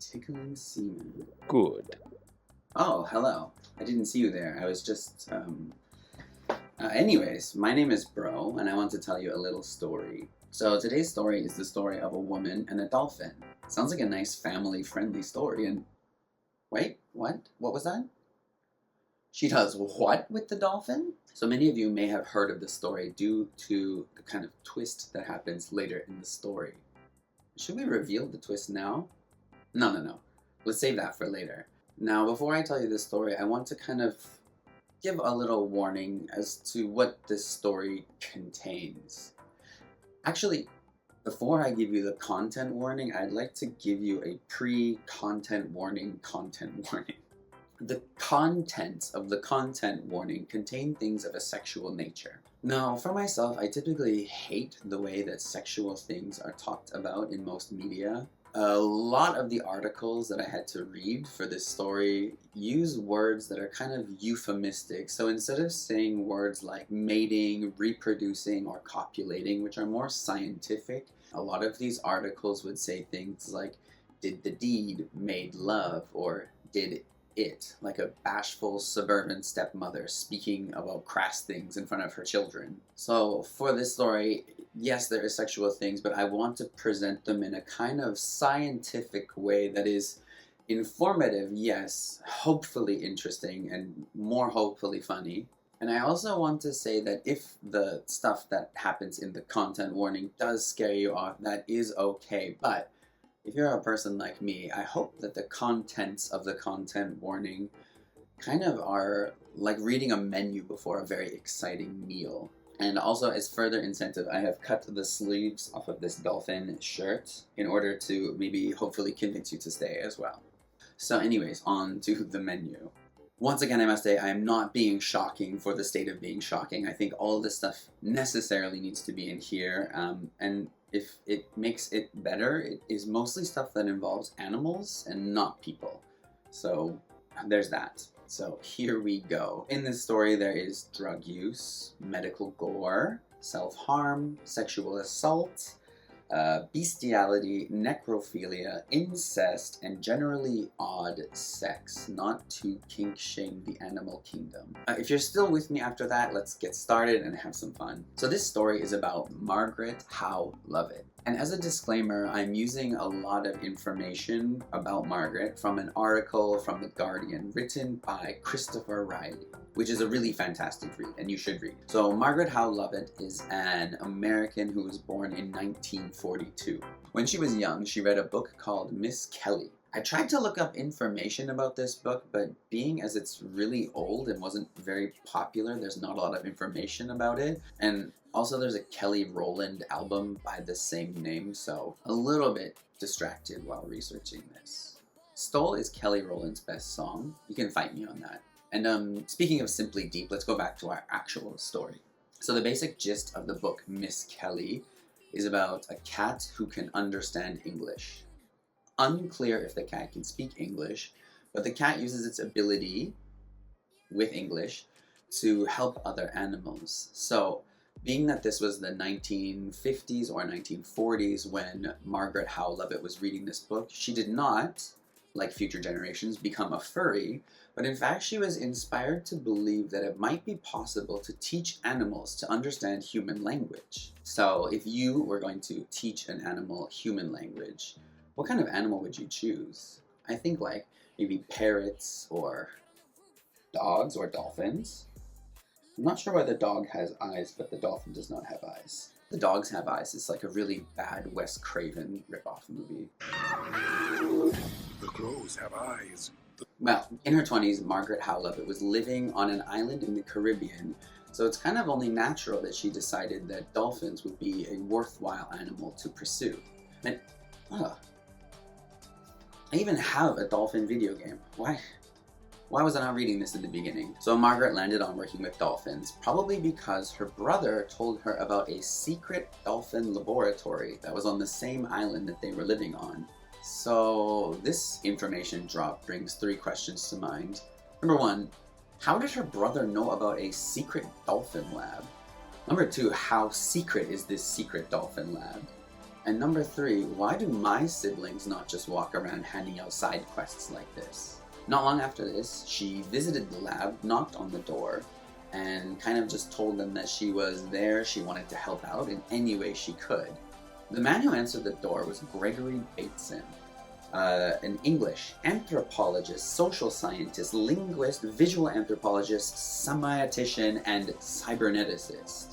Tickling semen. Good. Oh, hello. I didn't see you there. I was just, anyways, my name is Bro, and I want to tell you a little story. So today's story is the story of a woman and a dolphin. Sounds like a nice family-friendly story, and... Wait, what? What was that? She does what with the dolphin? So many of you may have heard of the story due to the kind of twist that happens later in the story. Should we reveal the twist now? No. Let's save that for later. Now, before I tell you this story, I want to kind of give a little warning as to what this story contains. Actually, before I give you the content warning, I'd like to give you a pre-content warning content warning. The contents of the content warning contain things of a sexual nature. Now, for myself, I typically hate the way that sexual things are talked about in most media. A lot of the articles that I had to read for this story use words that are kind of euphemistic. So instead of saying words like mating, reproducing, or copulating, which are more scientific, a lot of these articles would say things like, did the deed, made love, or did it, like a bashful suburban stepmother speaking about crass things in front of her children. So for this story, yes, there is sexual things, but I want to present them in a kind of scientific way that is informative, yes, hopefully interesting, and more hopefully funny. And I also want to say that if the stuff that happens in the content warning does scare you off, that is okay, but if you're a person like me, I hope that the contents of the content warning kind of are like reading a menu before a very exciting meal. And also, as further incentive, I have cut the sleeves off of this dolphin shirt in order to maybe hopefully convince you to stay as well. So anyways, on to the menu. Once again, I must say, I am not being shocking for the sake of being shocking. I think all this stuff necessarily needs to be in here, and if it makes it better, it is mostly stuff that involves animals and not people. So there's that. So here we go. In this story, there is drug use, medical gore, self-harm, sexual assault, bestiality, necrophilia, incest, and generally odd sex, not to kink shame the animal kingdom. If you're still with me after that, let's get started and have some fun. So this story is about Margaret Howe Lovatt. And as a disclaimer, I'm using a lot of information about Margaret from an article from The Guardian written by Christopher Riley, which is a really fantastic read, and you should read. So Margaret Howe Lovatt is an American who was born in 1942. When she was young, she read a book called Miss Kelly. I tried to look up information about this book, but being as it's really old and wasn't very popular, there's not a lot of information about it. And also there's a Kelly Rowland album by the same name, so a little bit distracted while researching this. Stole is Kelly Rowland's best song. You can fight me on that. And speaking of Simply Deep, let's go back to our actual story. So the basic gist of the book Miss Kelly is about a cat who can understand English. Unclear if the cat can speak English, but the cat uses its ability with English to help other animals. So, being that this was the 1950s or 1940s when Margaret Howe Lovatt was reading this book, she did not, like future generations, become a furry, but in fact she was inspired to believe that it might be possible to teach animals to understand human language. So, if you were going to teach an animal human language, what kind of animal would you choose? I think like maybe parrots or dogs or dolphins. I'm not sure why the dog has eyes, but the dolphin does not have eyes. The dogs have eyes. It's like a really bad Wes Craven ripoff movie. The crows have eyes. Well, in her 20s, Margaret Howe Lovatt was living on an island in the Caribbean, so it's kind of only natural that she decided that dolphins would be a worthwhile animal to pursue. And, I even have a dolphin video game. Why was I not reading this in the beginning? So Margaret landed on working with dolphins, probably because her brother told her about a secret dolphin laboratory that was on the same island that they were living on. So this information drop brings three questions to mind. Number one, how did her brother know about a secret dolphin lab? Number two, how secret is this secret dolphin lab? And number 3, why do my siblings not just walk around handing out side quests like this? Not long after this, she visited the lab, knocked on the door, and kind of just told them that she was there, she wanted to help out in any way she could. The man who answered the door was Gregory Bateson, an English anthropologist, social scientist, linguist, visual anthropologist, semiotician, and cyberneticist.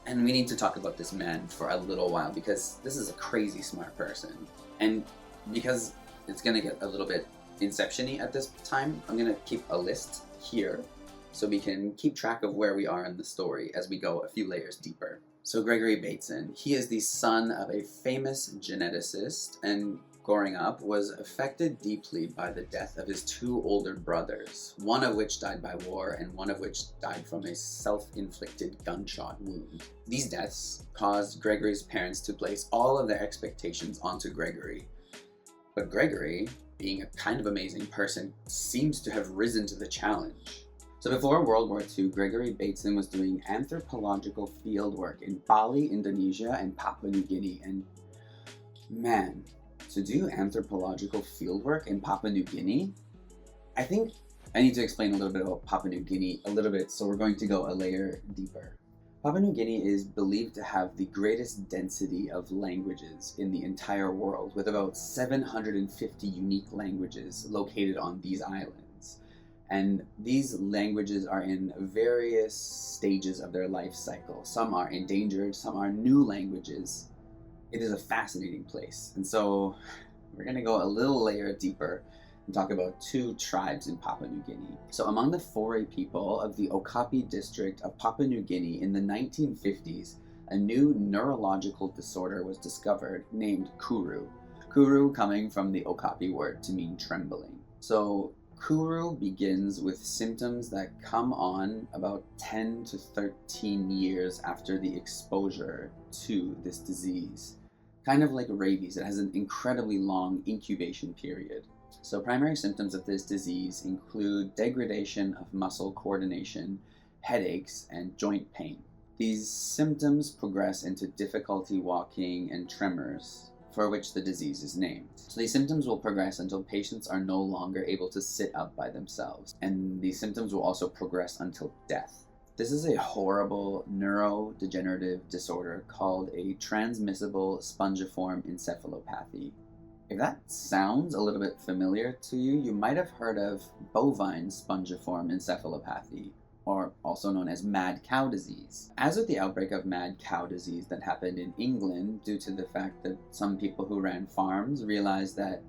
And we need to talk about this man for a little while because this is a crazy smart person. And because it's going to get a little bit Inception-y at this time, I'm going to keep a list here so we can keep track of where we are in the story as we go a few layers deeper. So Gregory Bateson, he is the son of a famous geneticist and growing up was affected deeply by the death of his 2 older brothers, one of which died by war and one of which died from a self-inflicted gunshot wound. These deaths caused Gregory's parents to place all of their expectations onto Gregory. But Gregory, being a kind of amazing person, seems to have risen to the challenge. So before World War II, Gregory Bateson was doing anthropological fieldwork in Bali, Indonesia, and Papua New Guinea. And man, to do anthropological fieldwork in Papua New Guinea, I think I need to explain a little bit about Papua New Guinea so we're going to go a layer deeper. Papua New Guinea is believed to have the greatest density of languages in the entire world, with about 750 unique languages located on these islands. And these languages are in various stages of their life cycle. Some are endangered, some are new languages. It is a fascinating place. And so we're going to go a little layer deeper and talk about 2 tribes in Papua New Guinea. So among the Foray people of the Okapi district of Papua New Guinea in the 1950s, a new neurological disorder was discovered named Kuru. Kuru coming from the Okapi word to mean trembling. So Kuru begins with symptoms that come on about 10 to 13 years after the exposure to this disease. Kind of like rabies, it has an incredibly long incubation period. So primary symptoms of this disease include degradation of muscle coordination, headaches, and joint pain. These symptoms progress into difficulty walking and tremors, for which the disease is named. So these symptoms will progress until patients are no longer able to sit up by themselves, and these symptoms will also progress until death. This is a horrible neurodegenerative disorder called a transmissible spongiform encephalopathy. If that sounds a little bit familiar to you, you might have heard of bovine spongiform encephalopathy, or also known as mad cow disease. As with the outbreak of mad cow disease that happened in England due to the fact that some people who ran farms realized that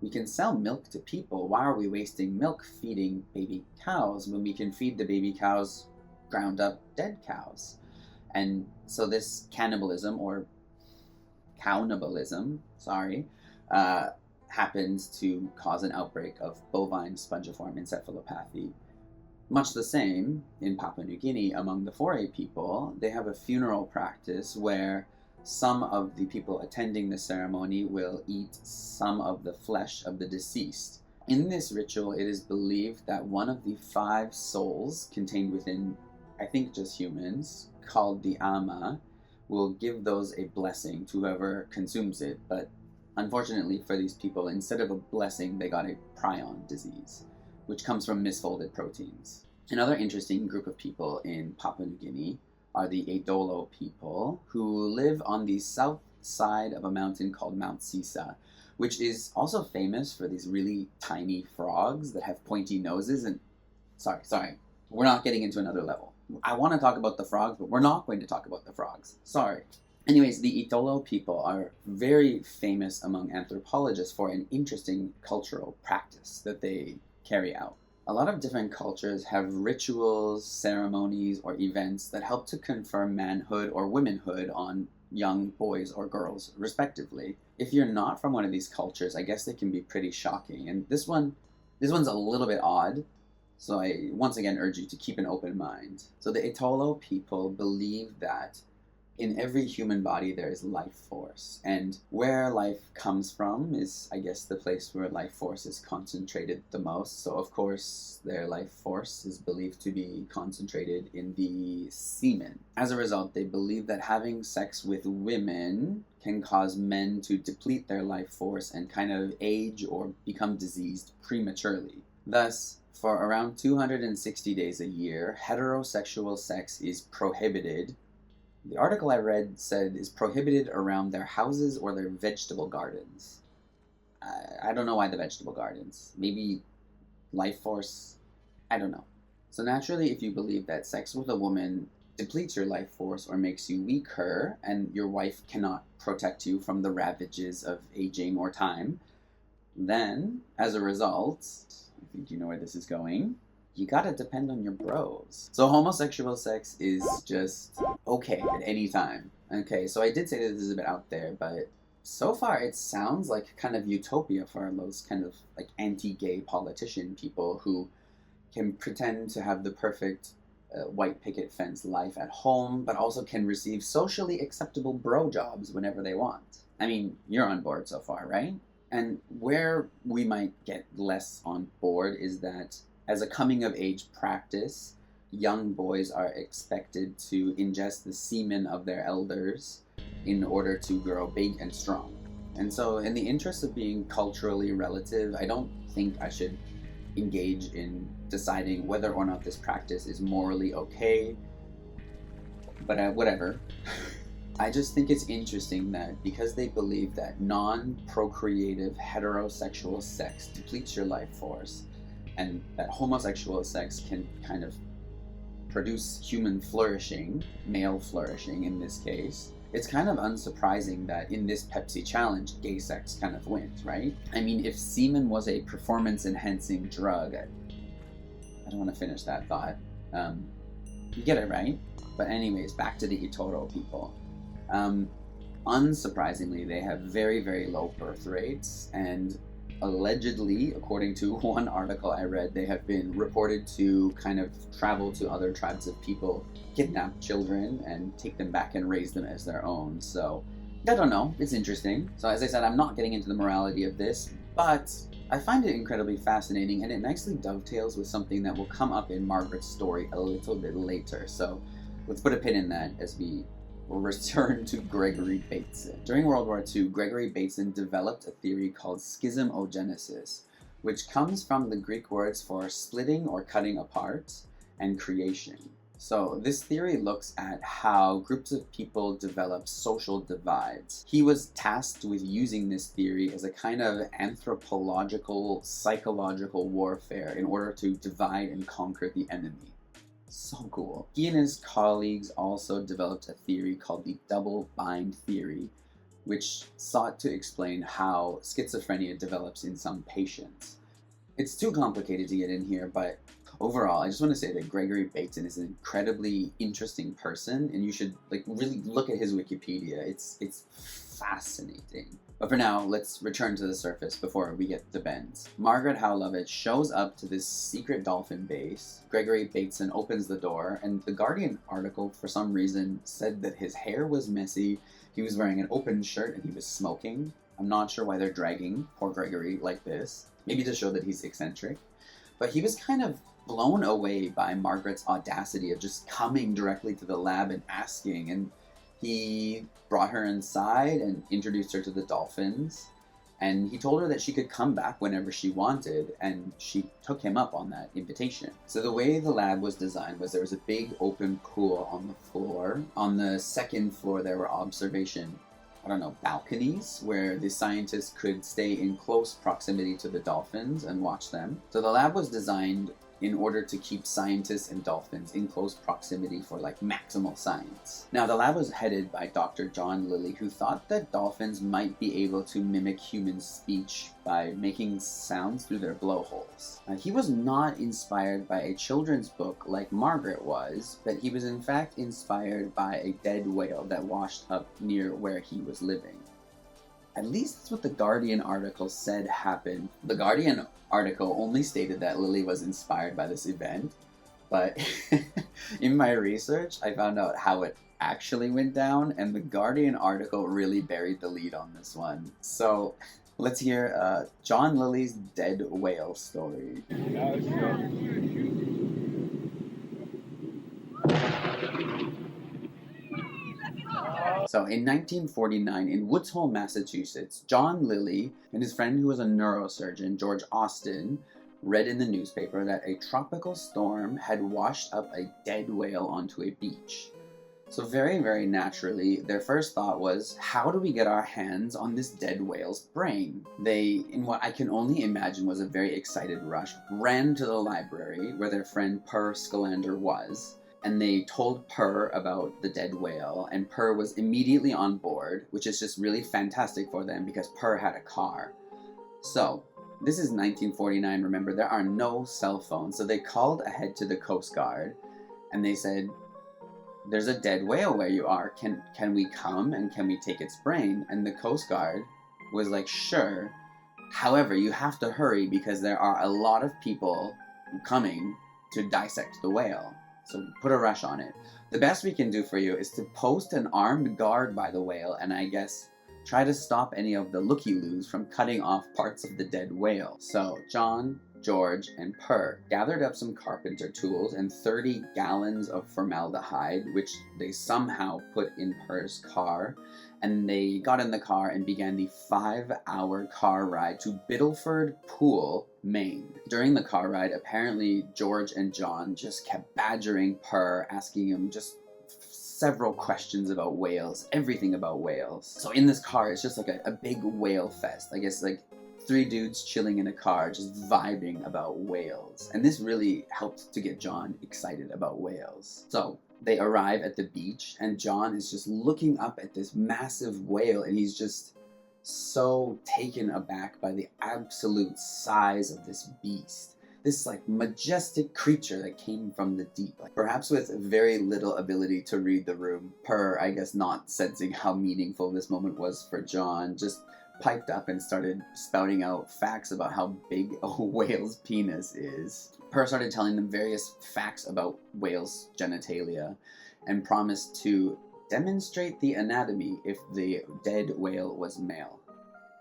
we can sell milk to people, why are we wasting milk feeding baby cows when we can feed the baby cows ground up dead cows? And so this cannibalism, or cownibalism, happens to cause an outbreak of bovine spongiform encephalopathy. Much the same in Papua New Guinea among the Foray people, they have a funeral practice where some of the people attending the ceremony will eat some of the flesh of the deceased. In this ritual, it is believed that one of the 5 souls contained within, I think just humans, called the Ama, will give those a blessing to whoever consumes it. But unfortunately for these people, instead of a blessing, they got a prion disease, which comes from misfolded proteins. Another interesting group of people in Papua New Guinea are the Adolo people, who live on the south side of a mountain called Mount Sisa, which is also famous for these really tiny frogs that have pointy noses. And sorry, we're not getting into another level. I want to talk about the frogs, but we're not going to talk about the frogs. Sorry. Anyways, the Itolo people are very famous among anthropologists for an interesting cultural practice that they carry out. A lot of different cultures have rituals, ceremonies, or events that help to confer manhood or womanhood on young boys or girls, respectively. If you're not from one of these cultures, I guess they can be pretty shocking. And this one's a little bit odd, so I once again urge you to keep an open mind. So the Itolo people believe that In every human body, there is life force. And where life comes from is, I guess, the place where life force is concentrated the most. So, of course, their life force is believed to be concentrated in the semen. As a result, they believe that having sex with women can cause men to deplete their life force and kind of age or become diseased prematurely. Thus, for around 260 days a year, heterosexual sex is prohibited. The article I read said is prohibited around their houses or their vegetable gardens. I don't know why the vegetable gardens. Maybe life force? I don't know. So naturally, if you believe that sex with a woman depletes your life force or makes you weaker, and your wife cannot protect you from the ravages of aging or time, then, as a result, I think you know where this is going, you gotta depend on your bros. So homosexual sex is just okay at any time. Okay, so I did say that this is a bit out there, but so far it sounds like kind of utopia for those kind of like anti-gay politician people who can pretend to have the perfect white picket fence life at home, but also can receive socially acceptable bro jobs whenever they want. I mean, you're on board so far, right? And where we might get less on board is that as a coming-of-age practice, young boys are expected to ingest the semen of their elders in order to grow big and strong. And so, in the interest of being culturally relative, I don't think I should engage in deciding whether or not this practice is morally okay, but whatever. I just think it's interesting that because they believe that non-procreative heterosexual sex depletes your life force, and that homosexual sex can kind of produce human flourishing, male flourishing in this case, it's kind of unsurprising that in this Pepsi challenge, gay sex kind of wins, right? I mean, if semen was a performance-enhancing drug, I don't want to finish that thought. You get it, right? But anyways, back to the eToro people. Unsurprisingly, they have very, very low birth rates, and allegedly, according to one article I read, they have been reported to kind of travel to other tribes of people, kidnap children, and take them back and raise them as their own. So, I don't know. It's interesting. So, as I said, I'm not getting into the morality of this, but I find it incredibly fascinating, and it nicely dovetails with something that will come up in Margaret's story a little bit later. So, let's put a pin in that as we will return to Gregory Bateson. During World War II, Gregory Bateson developed a theory called schismogenesis, which comes from the Greek words for splitting or cutting apart and creation. So this theory looks at how groups of people develop social divides. He was tasked with using this theory as a kind of anthropological, psychological warfare in order to divide and conquer the enemy. So cool. He and his colleagues also developed a theory called the double bind theory, which sought to explain how schizophrenia develops in some patients. It's too complicated to get in here, but overall, I just want to say that Gregory Bateson is an incredibly interesting person, and you should really look at his Wikipedia. It's fascinating. But for now, let's return to the surface before we get to Ben's. Margaret Howe Lovatt shows up to this secret dolphin base. Gregory Bateson opens the door, and the Guardian article, for some reason, said that his hair was messy, he was wearing an open shirt, and he was smoking. I'm not sure why they're dragging poor Gregory like this. Maybe to show that he's eccentric. But he was kind of blown away by Margaret's audacity of just coming directly to the lab and asking, and he brought her inside and introduced her to the dolphins, and he told her that she could come back whenever she wanted, and she took him up on that invitation. So the way the lab was designed was there was a big open pool on the floor. On the second floor there were balconies where the scientists could stay in close proximity to the dolphins and watch them. So the lab was designed in order to keep scientists and dolphins in close proximity for maximal science. Now, the lab was headed by Dr. John Lilly, who thought that dolphins might be able to mimic human speech by making sounds through their blowholes. Now, he was not inspired by a children's book like Margaret was, but he was in fact inspired by a dead whale that washed up near where he was living. At least that's what the Guardian article said happened. The Guardian article only stated that Lilly was inspired by this event, but in my research, I found out how it actually went down, and the Guardian article really buried the lead on this one. So let's hear John Lilly's dead whale story. So in 1949, in Woods Hole, Massachusetts, John Lilly and his friend who was a neurosurgeon, George Austin, read in the newspaper that a tropical storm had washed up a dead whale onto a beach. So very, very naturally, their first thought was, how do we get our hands on this dead whale's brain? They, in what I can only imagine was a very excited rush, ran to the library where their friend Per Scalander was, and they told Per about the dead whale, and Per was immediately on board, which is just really fantastic for them because Per had a car. So, this is 1949, remember, there are no cell phones, so they called ahead to the Coast Guard, and they said, there's a dead whale where you are, can we come and can we take its brain? And the Coast Guard was like, sure, however, you have to hurry because there are a lot of people coming to dissect the whale. So put a rush on it. The best we can do for you is to post an armed guard by the whale and I guess try to stop any of the looky-loos from cutting off parts of the dead whale. So John, George, and Per gathered up some carpenter tools and 30 gallons of formaldehyde, which they somehow put in Per's car, and they got in the car and began the 5-hour car ride to Biddleford Pool, Maine. During the car ride, apparently George and John just kept badgering Per, asking him just several questions about whales, everything about whales. So in this car, it's just like a big whale fest. I guess like 3 dudes chilling in a car, just vibing about whales. And this really helped to get John excited about whales. So they arrive at the beach, and John is just looking up at this massive whale, and he's just so taken aback by the absolute size of this beast. This like majestic creature that came from the deep. Like, perhaps with very little ability to read the room, Per, I guess not sensing how meaningful this moment was for John, just piped up and started spouting out facts about how big a whale's penis is. Per started telling them various facts about whales' genitalia and promised to demonstrate the anatomy if the dead whale was male.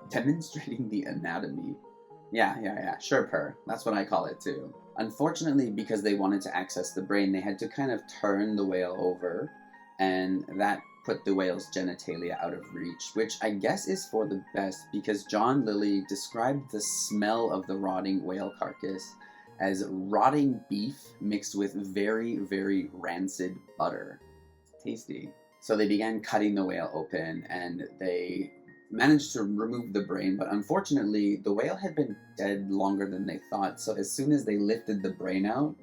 Demonstrating the anatomy? Yeah, sure, Per. That's what I call it too. Unfortunately, because they wanted to access the brain, they had to kind of turn the whale over, and that put the whale's genitalia out of reach, which I guess is for the best because John Lilly described the smell of the rotting whale carcass as rotting beef mixed with very, very rancid butter. Tasty. So they began cutting the whale open and they managed to remove the brain, but unfortunately the whale had been dead longer than they thought, so as soon as they lifted the brain out,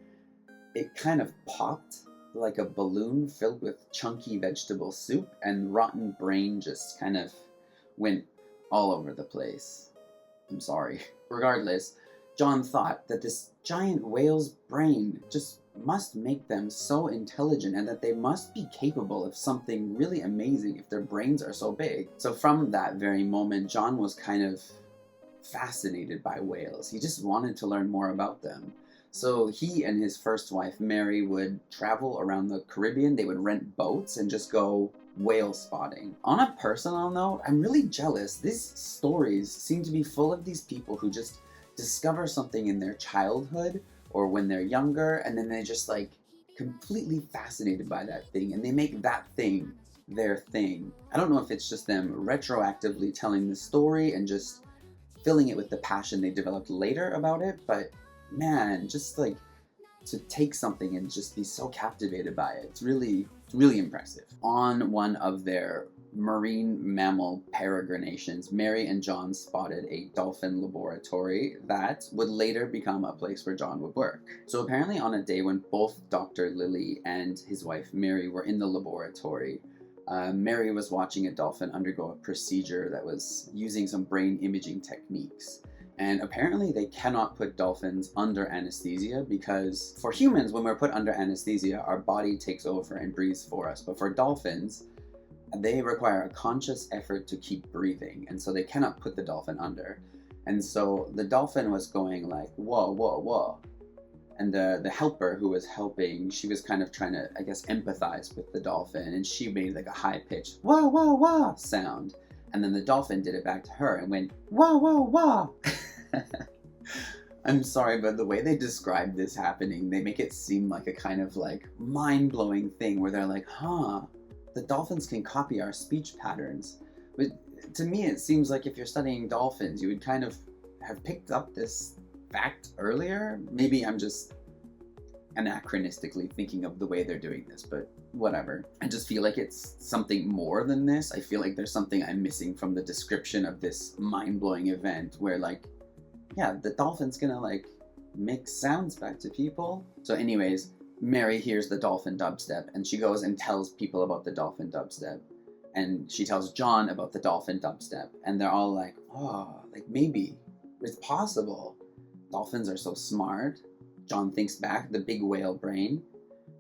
it kind of popped like a balloon filled with chunky vegetable soup, and rotten brain just kind of went all over the place. I'm sorry. Regardless, John thought that this giant whale's brain just must make them so intelligent and that they must be capable of something really amazing if their brains are so big. So from that very moment, John was kind of fascinated by whales. He just wanted to learn more about them. So he and his first wife, Mary, would travel around the Caribbean. They would rent boats and just go whale spotting. On a personal note, I'm really jealous. These stories seem to be full of these people who just discover something in their childhood or when they're younger, and then they're just like completely fascinated by that thing, and they make that thing their thing. I don't know if it's just them retroactively telling the story and just filling it with the passion they developed later about it, but man, just like to take something and just be so captivated by it. It's really impressive. On one of their marine mammal peregrinations, Mary and John spotted a dolphin laboratory that would later become a place where John would work. So apparently on a day when both Dr. Lilly and his wife Mary were in the laboratory, Mary was watching a dolphin undergo a procedure that was using some brain imaging techniques. And apparently they cannot put dolphins under anesthesia because for humans, when we're put under anesthesia, our body takes over and breathes for us. But for dolphins, they require a conscious effort to keep breathing. And so they cannot put the dolphin under. And so the dolphin was going like, whoa, whoa, whoa. And the helper who was helping, she was kind of trying to, I guess, empathize with the dolphin, and she made like a high-pitched wah wah wah sound. And then the dolphin did it back to her and went wah wah wah. I'm sorry, but the way they describe this happening, they make it seem like a kind of like mind-blowing thing where they're like, huh, the dolphins can copy our speech patterns. But to me, it seems like if you're studying dolphins, you would kind of have picked up this fact earlier. Maybe I'm just anachronistically thinking of the way they're doing this, but whatever. I just feel like it's something more than this. I feel like there's something I'm missing from the description of this mind-blowing event where, like, yeah, the dolphin's gonna like make sounds back to people. So anyways, Mary hears the dolphin dubstep and she goes and tells people about the dolphin dubstep. And she tells John about the dolphin dubstep. And they're all like, oh, like maybe it's possible. Dolphins are so smart. John thinks back, the big whale brain.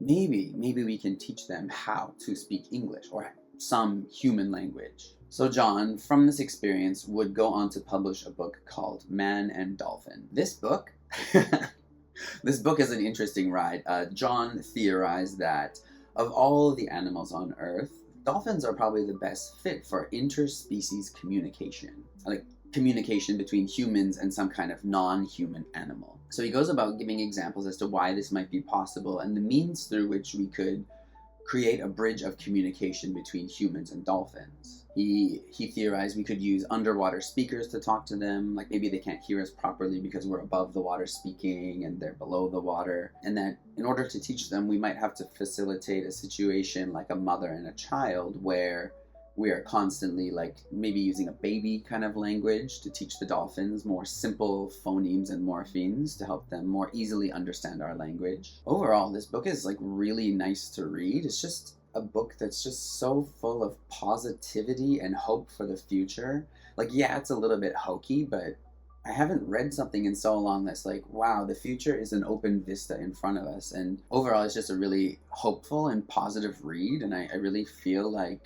Maybe we can teach them how to speak English or some human language. So John, from this experience, would go on to publish a book called Man and Dolphin. This book, this book is an interesting ride. John theorized that of all the animals on Earth, dolphins are probably the best fit for interspecies communication, like communication between humans and some kind of non-human animal. So he goes about giving examples as to why this might be possible and the means through which we could create a bridge of communication between humans and dolphins. He theorized we could use underwater speakers to talk to them, like maybe they can't hear us properly because we're above the water speaking and they're below the water, and that in order to teach them we might have to facilitate a situation like a mother and a child where we are constantly like maybe using a baby kind of language to teach the dolphins more simple phonemes and morphemes to help them more easily understand our language. Overall, this book is like really nice to read. It's just a book that's just so full of positivity and hope for the future. Like, yeah, it's a little bit hokey, but I haven't read something in so long that's like, wow, the future is an open vista in front of us. And overall, it's just a really hopeful and positive read, and I really feel like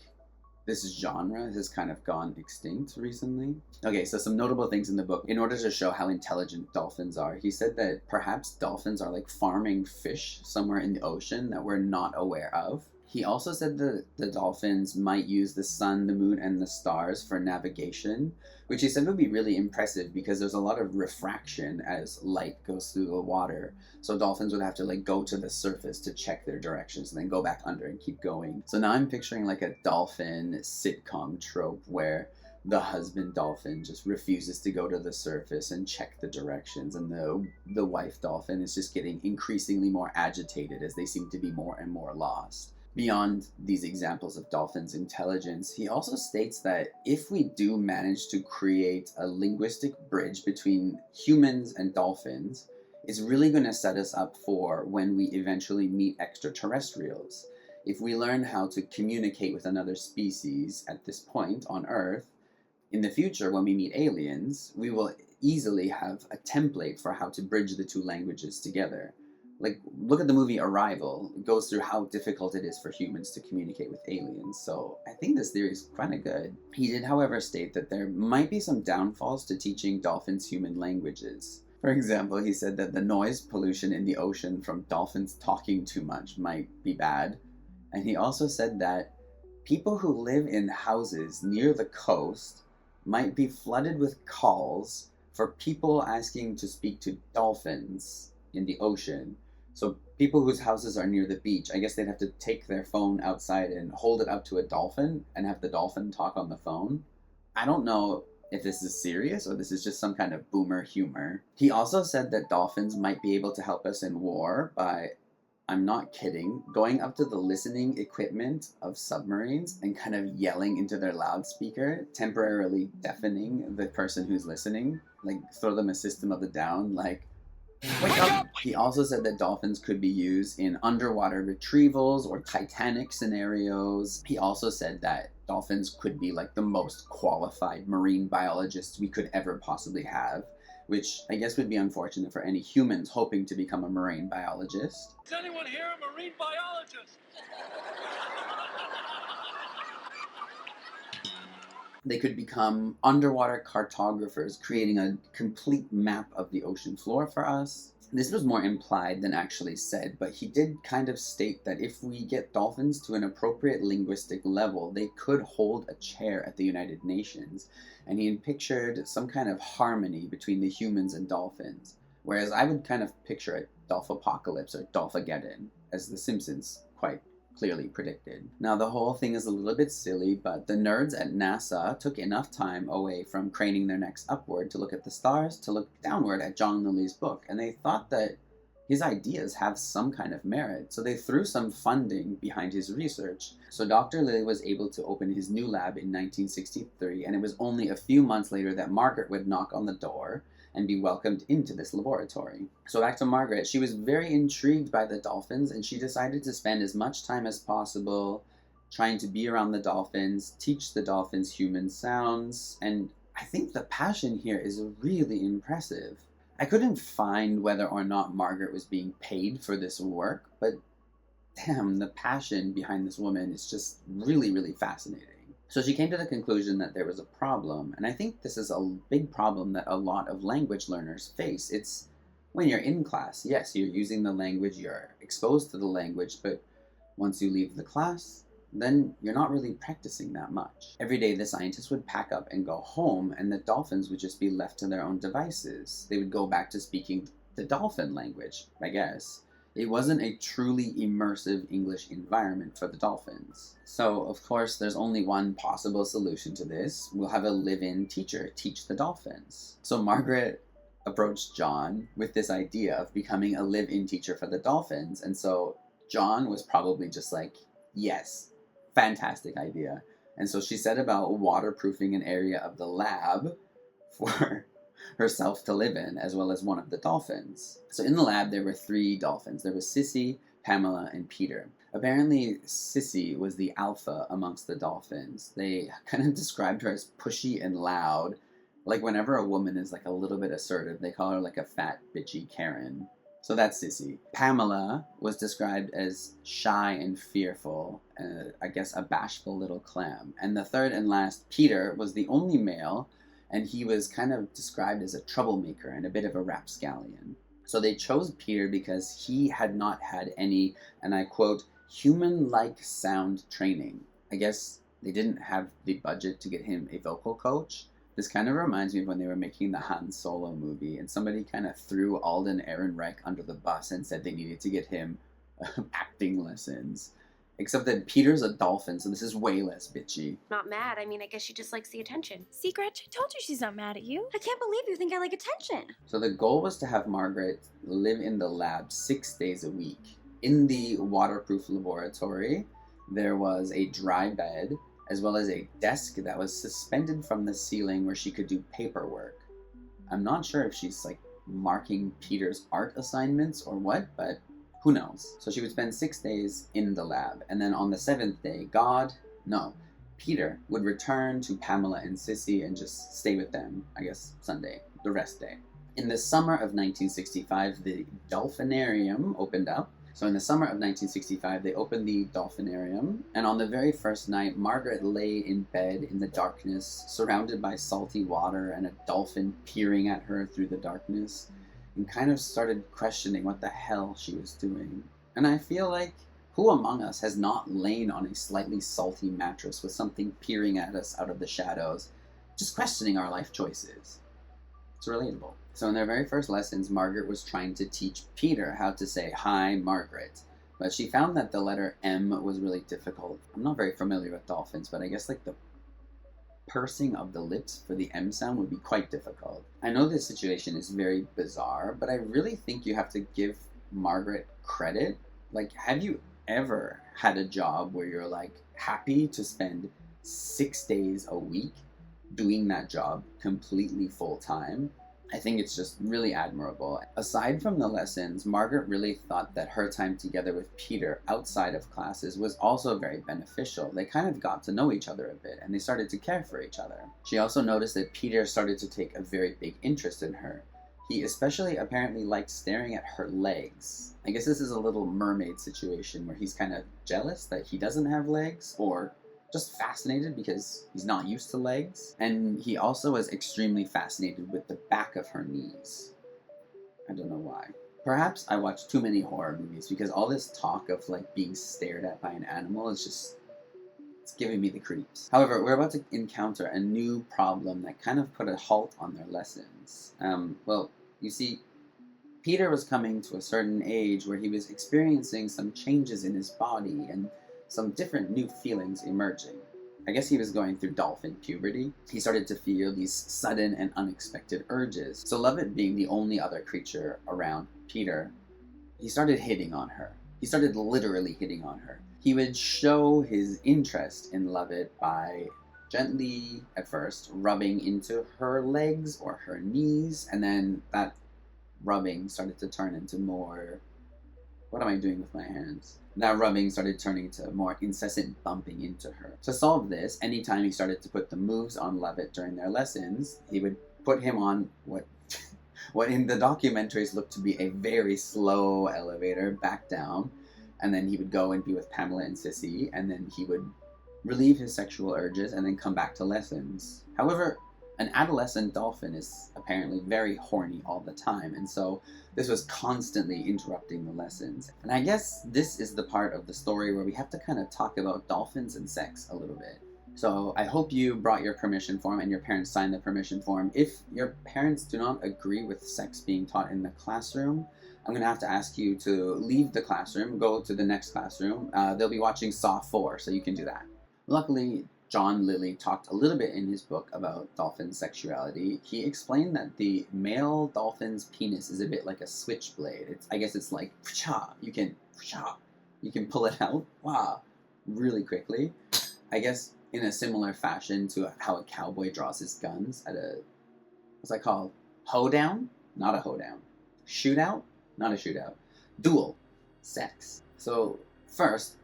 this genre has kind of gone extinct recently. Okay, so some notable things in the book. In order to show how intelligent dolphins are, he said that perhaps dolphins are like farming fish somewhere in the ocean that we're not aware of. He also said that the dolphins might use the sun, the moon, and the stars for navigation, which he said would be really impressive because there's a lot of refraction as light goes through the water. So dolphins would have to like go to the surface to check their directions and then go back under and keep going. So now I'm picturing like a dolphin sitcom trope where the husband dolphin just refuses to go to the surface and check the directions, and the wife dolphin is just getting increasingly more agitated as they seem to be more and more lost. Beyond these examples of dolphins' intelligence, he also states that if we do manage to create a linguistic bridge between humans and dolphins, it's really going to set us up for when we eventually meet extraterrestrials. If we learn how to communicate with another species at this point on Earth, in the future when we meet aliens, we will easily have a template for how to bridge the two languages together. Like, look at the movie Arrival. It goes through how difficult it is for humans to communicate with aliens, so I think this theory is kind of good. He did, however, state that there might be some downfalls to teaching dolphins human languages. For example, he said that the noise pollution in the ocean from dolphins talking too much might be bad, and he also said that people who live in houses near the coast might be flooded with calls for people asking to speak to dolphins in the ocean. So people whose houses are near the beach, I guess they'd have to take their phone outside and hold it up to a dolphin and have the dolphin talk on the phone. I don't know if this is serious or this is just some kind of boomer humor. He also said that dolphins might be able to help us in war by, I'm not kidding, going up to the listening equipment of submarines and kind of yelling into their loudspeaker, temporarily deafening the person who's listening. Like, throw them a System of a Down, like, wake up! He also said that dolphins could be used in underwater retrievals or Titanic scenarios. He also said that dolphins could be like the most qualified marine biologists we could ever possibly have, which I guess would be unfortunate for any humans hoping to become a marine biologist. Is anyone here a marine biologist? They could become underwater cartographers, creating a complete map of the ocean floor for us. This was more implied than actually said, but he did kind of state that if we get dolphins to an appropriate linguistic level, they could hold a chair at the United Nations. And he had pictured some kind of harmony between the humans and dolphins. Whereas I would kind of picture a Dolphopocalypse or Dolphageddon, as The Simpsons quite clearly predicted. Now, the whole thing is a little bit silly, but the nerds at NASA took enough time away from craning their necks upward to look at the stars to look downward at John Lilly's book, and they thought that his ideas have some kind of merit, so they threw some funding behind his research. So Dr. Lilly was able to open his new lab in 1963, and it was only a few months later that Margaret would knock on the door and be welcomed into this laboratory. So back to Margaret, she was very intrigued by the dolphins, and she decided to spend as much time as possible trying to be around the dolphins, teach the dolphins human sounds, and I think the passion here is really impressive. I couldn't find whether or not Margaret was being paid for this work, but damn, the passion behind this woman is just really, really fascinating. So she came to the conclusion that there was a problem, and I think this is a big problem that a lot of language learners face. It's when you're in class, yes, you're using the language, you're exposed to the language, but once you leave the class, then you're not really practicing that much. Every day the scientists would pack up and go home, and the dolphins would just be left to their own devices. They would go back to speaking the dolphin language, I guess. It wasn't a truly immersive English environment for the dolphins. So, of course, there's only one possible solution to this. We'll have a live-in teacher teach the dolphins. So Margaret approached John with this idea of becoming a live-in teacher for the dolphins, and so John was probably just like, yes, fantastic idea. And so she set about waterproofing an area of the lab for herself to live in, as well as one of the dolphins. So in the lab, there were 3 dolphins. There was Sissy, Pamela, and Peter. Apparently, Sissy was the alpha amongst the dolphins. They kind of described her as pushy and loud. Like whenever a woman is like a little bit assertive, they call her like a fat, bitchy Karen. So that's Sissy. Pamela was described as shy and fearful, I guess a bashful little clam. And the third and last, Peter, was the only male, and he was kind of described as a troublemaker and a bit of a rapscallion. So they chose Peter because he had not had any, and I quote, human-like sound training. I guess they didn't have the budget to get him a vocal coach. This kind of reminds me of when they were making the Han Solo movie, and somebody kind of threw Alden Ehrenreich under the bus and said they needed to get him acting lessons. Except that Peter's a dolphin, so this is way less bitchy. Not mad. I mean, I guess she just likes the attention. See, Gretch, I told you she's not mad at you. I can't believe you think I like attention. So the goal was to have Margaret live in the lab 6 days a week. In the waterproof laboratory, there was a dry bed, as well as a desk that was suspended from the ceiling where she could do paperwork. I'm not sure if she's like marking Peter's art assignments or what, but who knows? So she would spend 6 days in the lab, and then on the 7th day, Peter would return to Pamela and Sissy and just stay with them, I guess Sunday, the rest day. In the summer of 1965, the Dolphinarium opened up. So in the summer of 1965, they opened the Dolphinarium, and on the very first night, Margaret lay in bed in the darkness, surrounded by salty water and a dolphin peering at her through the darkness, and kind of started questioning what the hell she was doing. And I feel like, who among us has not lain on a slightly salty mattress with something peering at us out of the shadows, just questioning our life choices? It's relatable. So in their very first lessons, Margaret was trying to teach Peter how to say, "Hi, Margaret." But she found that the letter M was really difficult. I'm not very familiar with dolphins, but I guess like the pursing of the lips for the M sound would be quite difficult. I know this situation is very bizarre, but I really think you have to give Margaret credit. Like, have you ever had a job where you're like happy to spend 6 days a week doing that job completely full time? I think it's just really admirable. Aside from the lessons, Margaret really thought that her time together with Peter outside of classes was also very beneficial. They kind of got to know each other a bit, and they started to care for each other. She also noticed that Peter started to take a very big interest in her. He especially apparently liked staring at her legs. I guess this is a little mermaid situation where he's kind of jealous that he doesn't have legs, or just fascinated because he's not used to legs. And he also was extremely fascinated with the back of her knees. I don't know why. Perhaps I watch too many horror movies because all this talk of like being stared at by an animal is just, it's giving me the creeps. However, we're about to encounter a new problem that kind of put a halt on their lessons. Well, you see, Peter was coming to a certain age where he was experiencing some changes in his body and some different new feelings emerging. I guess he was going through dolphin puberty. He started to feel these sudden and unexpected urges. So Lovatt being the only other creature around Peter, he started hitting on her. He started literally hitting on her. He would show his interest in Lovatt by gently, at first, rubbing into her legs or her knees, and then that rubbing started to turn into more... What am I doing with my hands? That rubbing started turning to more incessant bumping into her. To solve this, anytime he started to put the moves on Lovatt during their lessons, he would put him on what in the documentaries looked to be a very slow elevator back down, and then he would go and be with Pamela and Sissy, and then he would relieve his sexual urges and then come back to lessons. However, an adolescent dolphin is apparently very horny all the time, and so this was constantly interrupting the lessons. And I guess this is the part of the story where we have to kind of talk about dolphins and sex a little bit. So I hope you brought your permission form and your parents signed the permission form. If your parents do not agree with sex being taught in the classroom, I'm going to have to ask you to leave the classroom, go to the next classroom. They'll be watching Saw 4, so you can do that. Luckily, John Lilly talked a little bit in his book about dolphin sexuality. He explained that the male dolphin's penis is a bit like a switchblade. I guess it's like, you can pull it out, really quickly. I guess in a similar fashion to how a cowboy draws his guns at a, what's that called? Hoedown? Not a hoedown. Shootout? Not a shootout. Duel. Sex. So, first,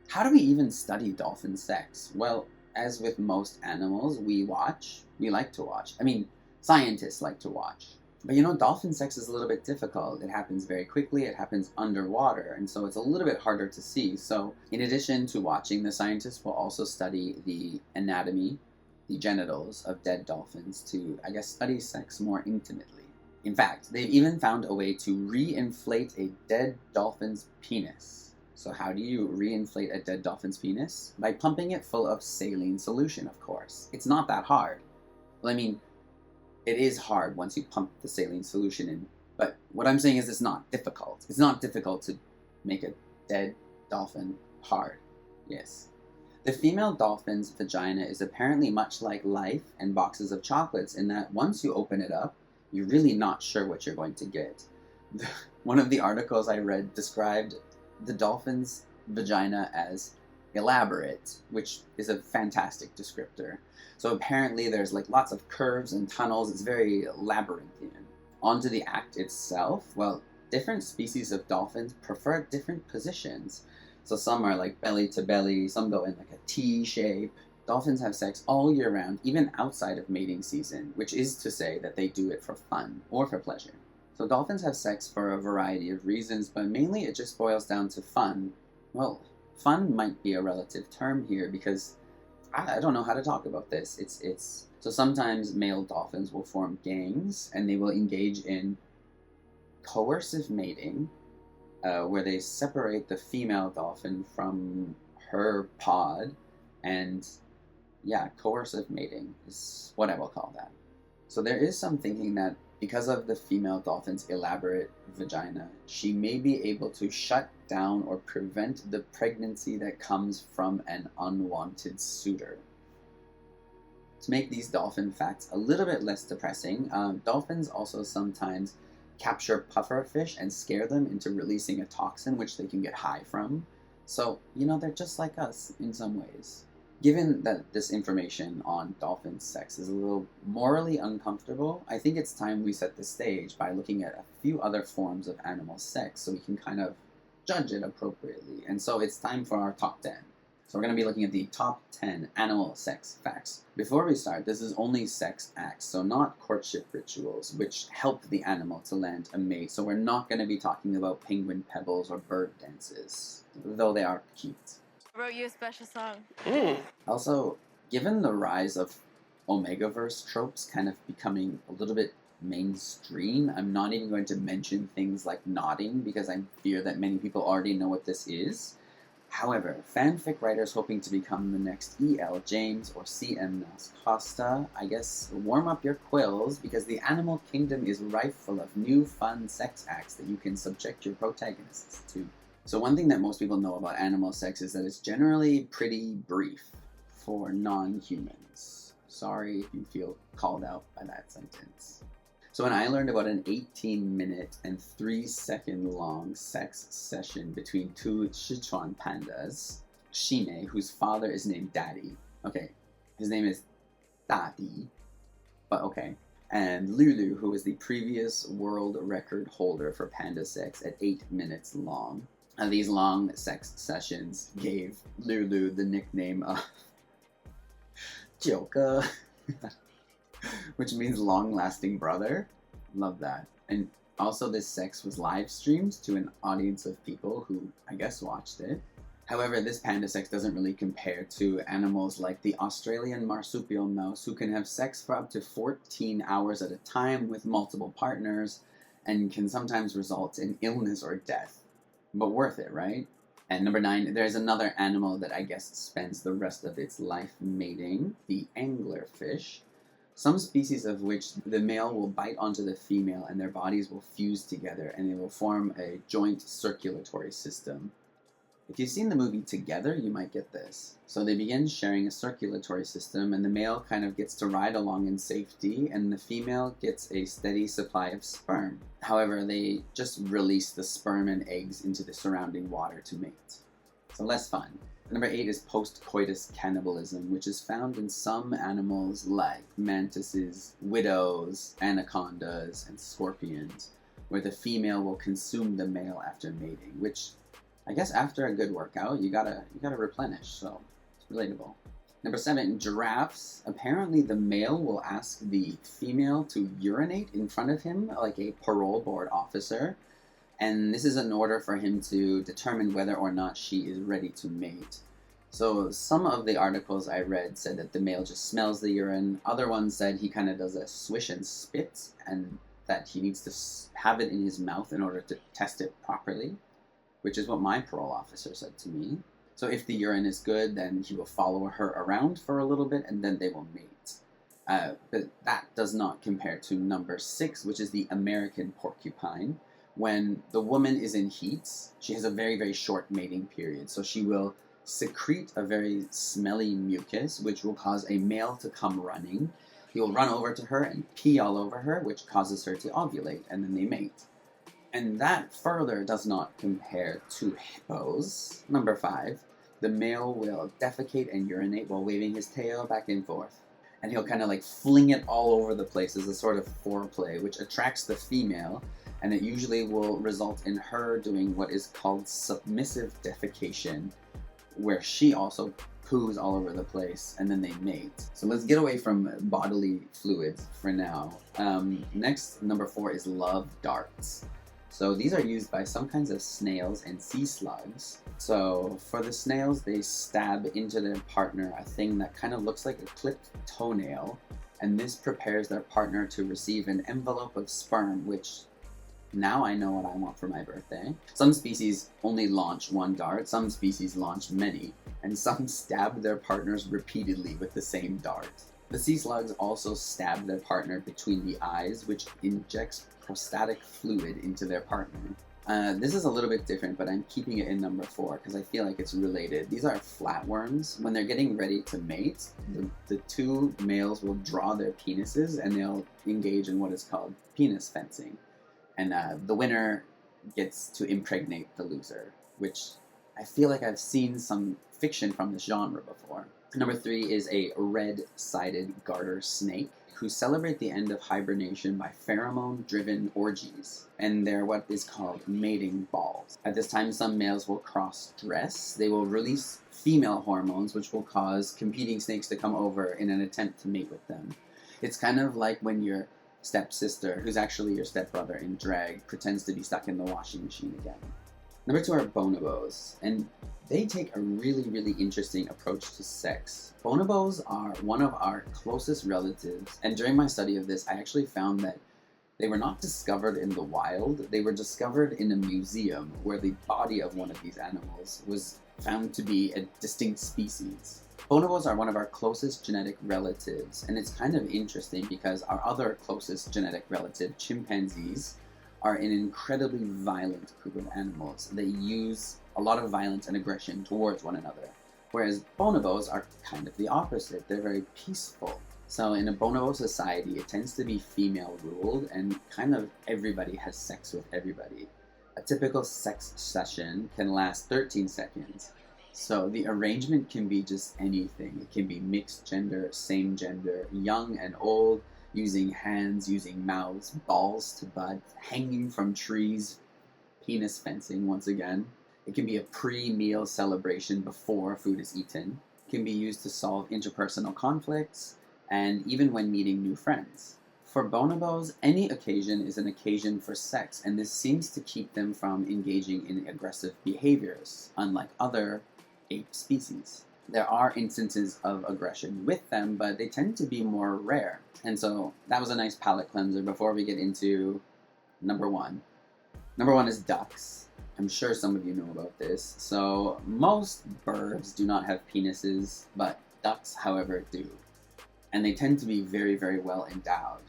how do we even study dolphin sex? Well, as with most animals, we like to watch. I mean, scientists like to watch. But dolphin sex is a little bit difficult. It happens very quickly, it happens underwater, and so it's a little bit harder to see. So, in addition to watching, the scientists will also study the anatomy, the genitals of dead dolphins to, I guess, study sex more intimately. In fact, they've even found a way to re-inflate a dead dolphin's penis. So how do you re-inflate a dead dolphin's penis? By pumping it full of saline solution, of course. It's not that hard. Well, I mean, it is hard once you pump the saline solution in, but what I'm saying is it's not difficult. It's not difficult to make a dead dolphin hard. Yes. The female dolphin's vagina is apparently much like life and boxes of chocolates in that once you open it up, you're really not sure what you're going to get. One of the articles I read described the dolphin's vagina as elaborate, which is a fantastic descriptor. So apparently there's like lots of curves and tunnels. It's very labyrinthian. Onto the act itself, well, different species of dolphins prefer different positions. So some are like belly to belly, some go in like a T shape. Dolphins have sex all year round, even outside of mating season, which is to say that they do it for fun or for pleasure. So dolphins have sex for a variety of reasons, but mainly it just boils down to fun. Well, fun might be a relative term here because I don't know how to talk about this. So sometimes male dolphins will form gangs and they will engage in coercive mating, where they separate the female dolphin from her pod, and coercive mating is what I will call that. So there is some thinking that because of the female dolphin's elaborate vagina, she may be able to shut down or prevent the pregnancy that comes from an unwanted suitor. To make these dolphin facts a little bit less depressing, dolphins also sometimes capture pufferfish and scare them into releasing a toxin which they can get high from. So, they're just like us in some ways. Given that this information on dolphin sex is a little morally uncomfortable, I think it's time we set the stage by looking at a few other forms of animal sex so we can kind of judge it appropriately. And so it's time for our top 10. So we're going to be looking at the top 10 animal sex facts. Before we start, this is only sex acts, so not courtship rituals, which help the animal to land a mate. So we're not going to be talking about penguin pebbles or bird dances, though they are cute. I wrote you a special song. Also, given the rise of Omegaverse tropes kind of becoming a little bit mainstream, I'm not even going to mention things like nodding because I fear that many people already know what this is. However, fanfic writers hoping to become the next E.L. James or C.M. Nas Costa, I guess warm up your quills because the animal kingdom is rife full of new fun sex acts that you can subject your protagonists to. So one thing that most people know about animal sex is that it's generally pretty brief for non-humans. Sorry if you feel called out by that sentence. So when I learned about an 18-minute and 3-second long sex session between two Sichuan pandas, Shine, whose father is named Daddy, okay, his name is Daddy, but okay, and Lulu, who is the previous world record holder for panda sex at 8 minutes long. These long sex sessions gave Lulu the nickname of 九哥, which means long-lasting brother. Love that. And also this sex was live streamed to an audience of people who, I guess, watched it. However, this panda sex doesn't really compare to animals like the Australian marsupial mouse, who can have sex for up to 14 hours at a time with multiple partners and can sometimes result in illness or death. But worth it, right? And number 9, there's another animal that I guess spends the rest of its life mating, the anglerfish. Some species of which the male will bite onto the female and their bodies will fuse together and they will form a joint circulatory system. If you've seen the movie Together, you might get this. So they begin sharing a circulatory system and the male kind of gets to ride along in safety and the female gets a steady supply of sperm. However, they just release the sperm and eggs into the surrounding water to mate. So less fun. Number 8 is post-coitus cannibalism, which is found in some animals like mantises, widows, anacondas, and scorpions, where the female will consume the male after mating, which I guess after a good workout, you gotta replenish, so it's relatable. Number 7, giraffes. Apparently the male will ask the female to urinate in front of him like a parole board officer, and this is in order for him to determine whether or not she is ready to mate. So some of the articles I read said that the male just smells the urine, other ones said he kind of does a swish and spit, and that he needs to have it in his mouth in order to test it properly, which is what my parole officer said to me. So if the urine is good, then he will follow her around for a little bit and then they will mate. But that does not compare to number 6, which is the American porcupine. When the woman is in heat, she has a very, very short mating period. So she will secrete a very smelly mucus, which will cause a male to come running. He will run over to her and pee all over her, which causes her to ovulate, and then they mate. And that further does not compare to hippos. Number 5, the male will defecate and urinate while waving his tail back and forth. And he'll kind of like fling it all over the place as a sort of foreplay, which attracts the female, and it usually will result in her doing what is called submissive defecation, where she also poos all over the place, and then they mate. So let's get away from bodily fluids for now. Next, number 4 is love darts. So these are used by some kinds of snails and sea slugs. So for the snails, they stab into their partner a thing that kind of looks like a clipped toenail, and this prepares their partner to receive an envelope of sperm, which now I know what I want for my birthday. Some species only launch one dart, some species launch many, and some stab their partners repeatedly with the same dart. The sea slugs also stab their partner between the eyes, which injects prostatic fluid into their partner. This is a little bit different, but I'm keeping it in number 4 because I feel like it's related. These are flatworms. When they're getting ready to mate, the two males will draw their penises and they'll engage in what is called penis fencing. And the winner gets to impregnate the loser, which I feel like I've seen some fiction from this genre before. Number 3 is a red-sided garter snake, who celebrate the end of hibernation by pheromone-driven orgies, and they're what is called mating balls. At this time, some males will cross-dress. They will release female hormones, which will cause competing snakes to come over in an attempt to mate with them. It's kind of like when your stepsister, who's actually your stepbrother in drag, pretends to be stuck in the washing machine again. Number 2 are bonobos, and they take a really interesting approach to sex. Bonobos are one of our closest relatives, and during my study of this, I actually found that they were not discovered in the wild, they were discovered in a museum where the body of one of these animals was found to be a distinct species. Bonobos are one of our closest genetic relatives, and it's kind of interesting because our other closest genetic relative, chimpanzees, are an incredibly violent group of animals. They use a lot of violence and aggression towards one another, whereas bonobos are kind of the opposite. They're very peaceful. So in a bonobo society, it tends to be female ruled, and kind of everybody has sex with everybody. A typical sex session can last 13 seconds. So the arrangement can be just anything. It can be mixed gender, same gender, young and old, using hands, using mouths, balls to butt, hanging from trees, penis fencing once again. It can be a pre-meal celebration before food is eaten. It can be used to solve interpersonal conflicts, and even when meeting new friends. For bonobos, any occasion is an occasion for sex, and this seems to keep them from engaging in aggressive behaviors, unlike other ape species. There are instances of aggression with them, but they tend to be more rare. And so that was a nice palate cleanser before we get into number 1. Number 1 is ducks. I'm sure some of you know about this. So most birds do not have penises, but ducks, however, do. And they tend to be very well endowed.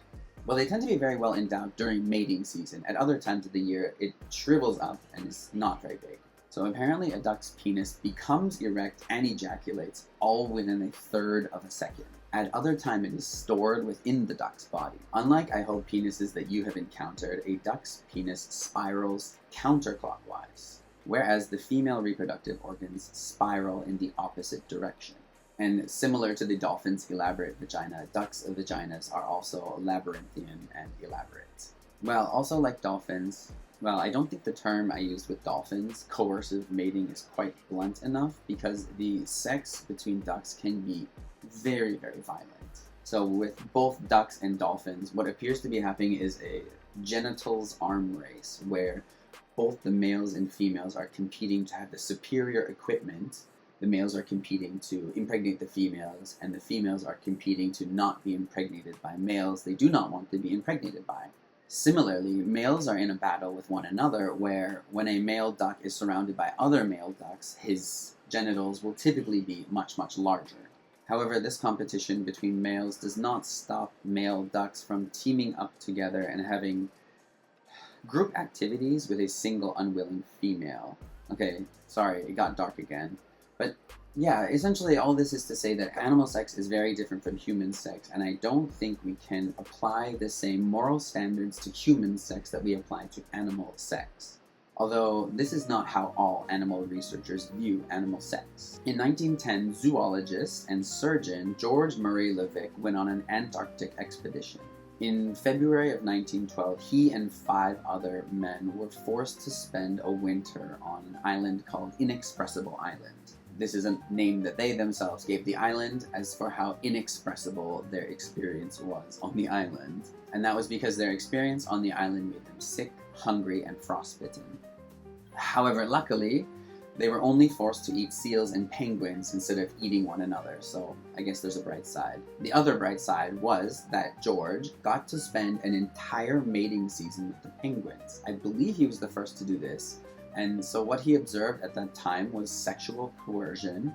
Well, they tend to be very well endowed during mating season. At other times of the year, it shrivels up and is not very big. So apparently a duck's penis becomes erect and ejaculates all within a third of a second. At other time, it is stored within the duck's body. Unlike, I hope, penises that you have encountered, a duck's penis spirals counterclockwise, whereas the female reproductive organs spiral in the opposite direction. And similar to the dolphin's elaborate vagina, ducks' vaginas are also labyrinthian and elaborate. Well, also like dolphins, well, I don't think the term I used with dolphins, coercive mating, is quite blunt enough because the sex between ducks can be very violent. So with both ducks and dolphins, what appears to be happening is a genitals arm race where both the males and females are competing to have the superior equipment. The males are competing to impregnate the females, and the females are competing to not be impregnated by males they do not want to be impregnated by. Similarly, males are in a battle with one another where when a male duck is surrounded by other male ducks, his genitals will typically be much larger. However, this competition between males does not stop male ducks from teaming up together and having group activities with a single unwilling female. Okay, sorry, it got dark again. But yeah, essentially all this is to say that animal sex is very different from human sex, and I don't think we can apply the same moral standards to human sex that we apply to animal sex. Although this is not how all animal researchers view animal sex. In 1910, zoologist and surgeon George Murray Levick went on an Antarctic expedition. In February of 1912, he and 5 other men were forced to spend a winter on an island called Inexpressible Island. This is a name that they themselves gave the island. As for how inexpressible their experience was on the island, and that was because their experience on the island made them sick, hungry, and frostbitten. However, luckily, they were only forced to eat seals and penguins instead of eating one another, so I guess there's a bright side. The other bright side was that George got to spend an entire mating season with the penguins. I believe he was the first to do this, and so what he observed at that time was sexual coercion,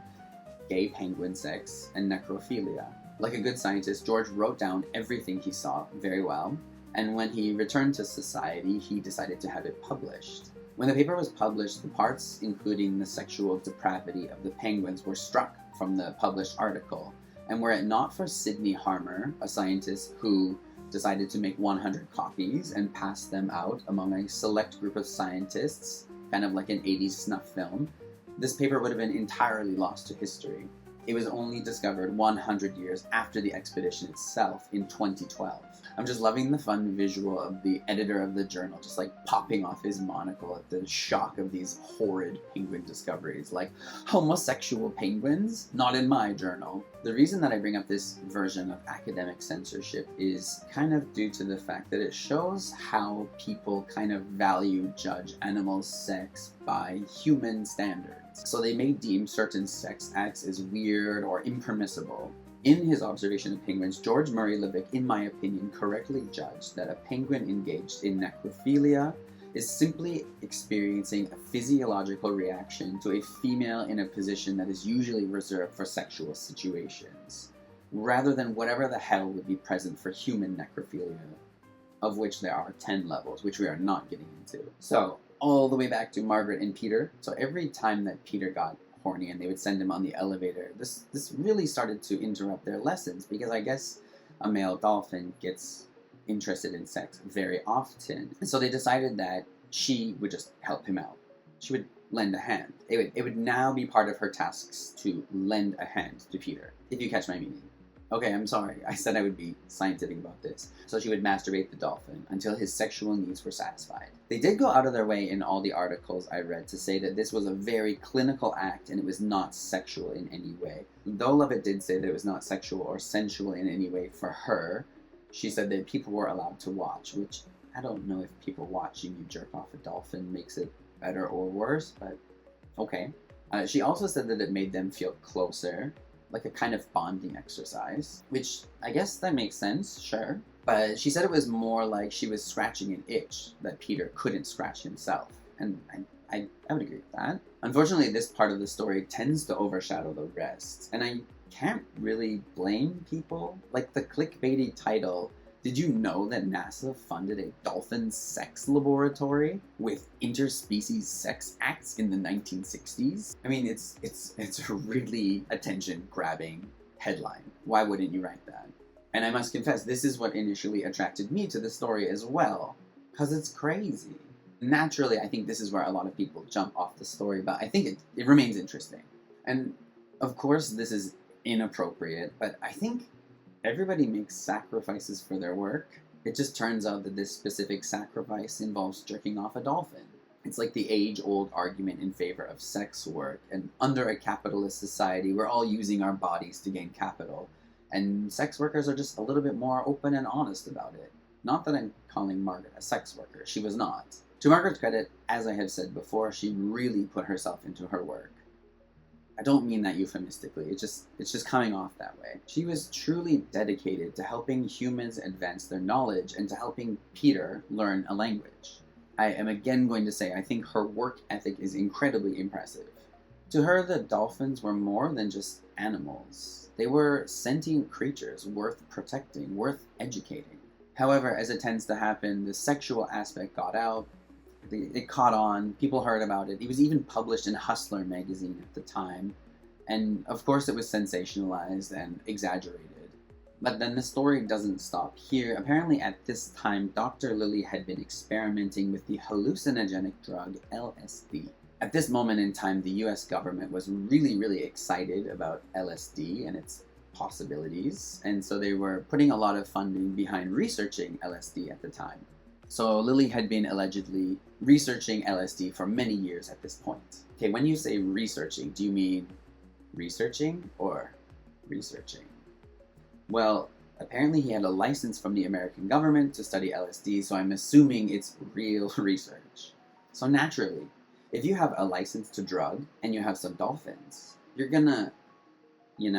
gay penguin sex, and necrophilia. Like a good scientist, George wrote down everything he saw very well, and when he returned to society, he decided to have it published. When the paper was published, the parts including the sexual depravity of the penguins were struck from the published article, and were it not for Sidney Harmer, a scientist who decided to make 100 copies and pass them out among a select group of scientists, kind of like an 80s snuff film, this paper would have been entirely lost to history. It was only discovered 100 years after the expedition itself in 2012. I'm just loving the fun visual of the editor of the journal just like popping off his monocle at the shock of these horrid penguin discoveries. Like, homosexual penguins? Not in my journal. The reason that I bring up this version of academic censorship is kind of due to the fact that it shows how people kind of value judge animals' sex by human standards. So they may deem certain sex acts as weird or impermissible. In his observation of penguins, George Murray Levick, in my opinion, correctly judged that a penguin engaged in necrophilia is simply experiencing a physiological reaction to a female in a position that is usually reserved for sexual situations, rather than whatever the hell would be present for human necrophilia, of which there are 10 levels, which we are not getting into. So, all the way back to Margaret and Peter. So every time that Peter got horny and they would send him on the elevator, this really started to interrupt their lessons, because I guess a male dolphin gets interested in sex very often. And so they decided that she would just help him out. She would lend a hand. It would now be part of her tasks to lend a hand to Peter, if you catch my meaning. Okay, I'm sorry. I said I would be scientific about this. So she would masturbate the dolphin until his sexual needs were satisfied. They did go out of their way in all the articles I read to say that this was a very clinical act and it was not sexual in any way. Though Lovatt did say that it was not sexual or sensual in any way for her, she said that people were allowed to watch, which I don't know if people watching you jerk off a dolphin makes it better or worse, but okay. She also said that it made them feel closer, like a kind of bonding exercise, which I guess that makes sense, sure. But she said it was more like she was scratching an itch that Peter couldn't scratch himself, and I would agree with that. Unfortunately, this part of the story tends to overshadow the rest, and I can't really blame people. Like the clickbaity title, did you know that NASA funded a dolphin sex laboratory with interspecies sex acts in the 1960s? I mean, it's a really attention-grabbing headline. Why wouldn't you write that? And I must confess, this is what initially attracted me to the story as well, because it's crazy. Naturally, I think this is where a lot of people jump off the story, but I think it remains interesting. And of course, this is inappropriate, but I think everybody makes sacrifices for their work. It just turns out that this specific sacrifice involves jerking off a dolphin. It's like the age-old argument in favor of sex work, and under a capitalist society, we're all using our bodies to gain capital, and sex workers are just a little bit more open and honest about it. Not that I'm calling Margaret a sex worker, she was not. To Margaret's credit, as I have said before, she really put herself into her work. I don't mean that euphemistically, it's just coming off that way. She was truly dedicated to helping humans advance their knowledge and to helping Peter learn a language. I am again going to say I think her work ethic is incredibly impressive. To her, the dolphins were more than just animals. They were sentient creatures worth protecting, worth educating. However, as it tends to happen, the sexual aspect got out. It caught on, people heard about it. It was even published in Hustler magazine at the time. And of course it was sensationalized and exaggerated. But then the story doesn't stop here. Apparently at this time, Dr. Lilly had been experimenting with the hallucinogenic drug LSD. At this moment in time, the US government was really, really excited about LSD and its possibilities. And so they were putting a lot of funding behind researching LSD at the time. So Lilly had been allegedly researching LSD for many years at this point. Okay, when you say researching, do you mean researching or researching? Well, apparently he had a license from the American government to study LSD, so I'm assuming it's real research. So naturally, if you have a license to drug and you have some dolphins, you're gonna, you're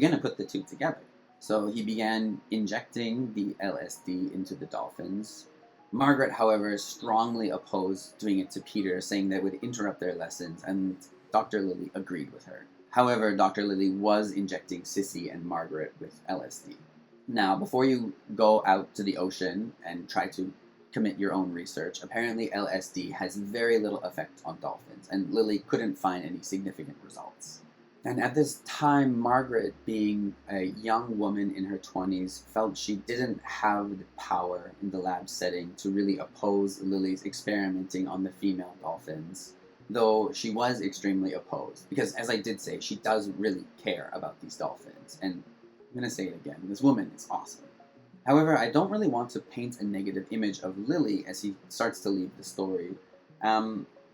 gonna put the two together. So he began injecting the LSD into the dolphins. Margaret, however, strongly opposed doing it to Peter, saying that it would interrupt their lessons, and Dr. Lilly agreed with her. However, Dr. Lilly was injecting Sissy and Margaret with LSD. Now, before you go out to the ocean and try to commit your own research, apparently LSD has very little effect on dolphins, and Lilly couldn't find any significant results. And at this time, Margaret, being a young woman in her 20s, felt she didn't have the power in the lab setting to really oppose Lilly's experimenting on the female dolphins, though she was extremely opposed, because as I did say, she does really care about these dolphins, and I'm going to say it again, this woman is awesome. However, I don't really want to paint a negative image of Lilly as he starts to leave the story.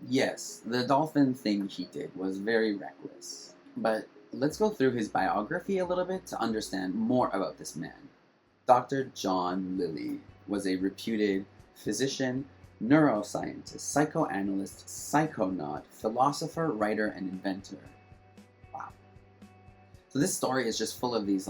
Yes, the dolphin thing he did was very reckless. But let's go through his biography a little bit to understand more about this man. Dr. John Lilly was a reputed physician, neuroscientist, psychoanalyst, psychonaut, philosopher, writer, and inventor. Wow. So this story is just full of these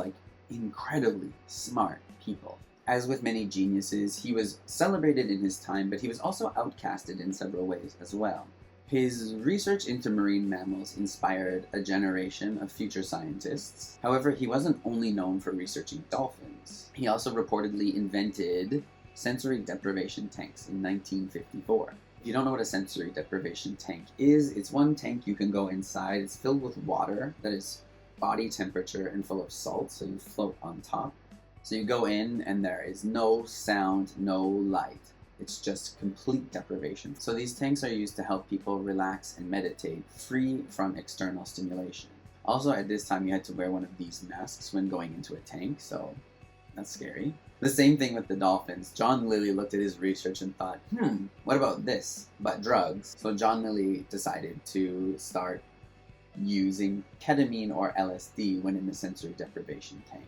incredibly smart people. As with many geniuses, he was celebrated in his time, but he was also outcasted in several ways as well. His research into marine mammals inspired a generation of future scientists. However, he wasn't only known for researching dolphins. He also reportedly invented sensory deprivation tanks in 1954. If you don't know what a sensory deprivation tank is, it's one tank you can go inside. It's filled with water that is body temperature and full of salt, so you float on top. So you go in and there is no sound, no light. It's just complete deprivation. So these tanks are used to help people relax and meditate, free from external stimulation. Also, at this time, you had to wear one of these masks when going into a tank, so that's scary. The same thing with the dolphins. John Lilly looked at his research and thought, what about this, but drugs? So John Lilly decided to start using ketamine or LSD when in the sensory deprivation tank.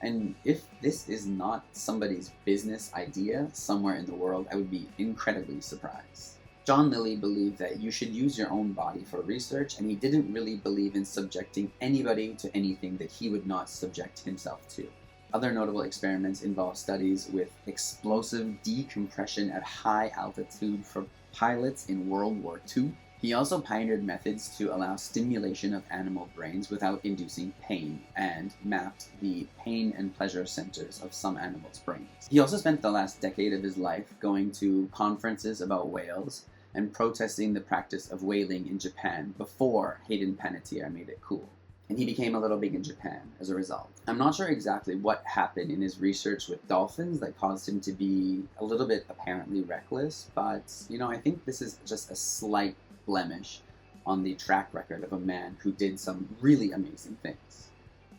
And if this is not somebody's business idea somewhere in the world, I would be incredibly surprised. John Lilly believed that you should use your own body for research, and he didn't really believe in subjecting anybody to anything that he would not subject himself to. Other notable experiments involve studies with explosive decompression at high altitude for pilots in World War II. He also pioneered methods to allow stimulation of animal brains without inducing pain, and mapped the pain and pleasure centers of some animals' brains. He also spent the last decade of his life going to conferences about whales and protesting the practice of whaling in Japan before Hayden Panettiere made it cool. And he became a little big in Japan as a result. I'm not sure exactly what happened in his research with dolphins that caused him to be a little bit apparently reckless, but I think this is just a slight blemish on the track record of a man who did some really amazing things.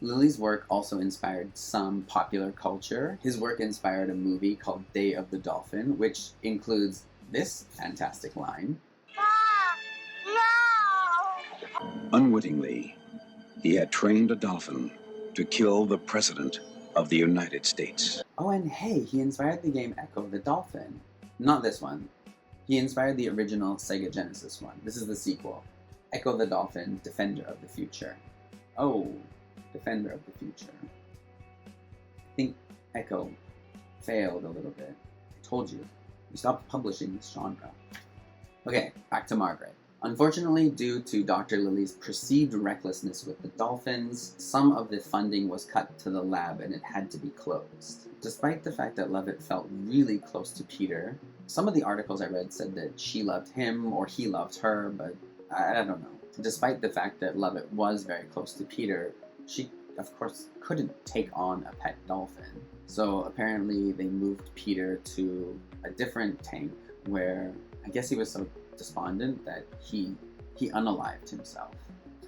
Lilly's work also inspired some popular culture. His work inspired a movie called Day of the Dolphin, which includes this fantastic line. Unwittingly, he had trained a dolphin to kill the President of the United States. Oh, and hey, he inspired the game Echo the Dolphin. Not this one. He inspired the original Sega Genesis one. This is the sequel. Echo the Dolphin, Defender of the Future. Oh, Defender of the Future. I think Echo failed a little bit. I told you. We stopped publishing this genre. Okay, back to Margaret. Unfortunately, due to Dr. Lilly's perceived recklessness with the dolphins, some of the funding was cut to the lab and it had to be closed. Despite the fact that Lovatt felt really close to Peter, some of the articles I read said that she loved him or he loved her, but I don't know. Despite the fact that Lovatt was very close to Peter, she, of course, couldn't take on a pet dolphin. So apparently they moved Peter to a different tank where I guess he was so despondent that he unalived himself.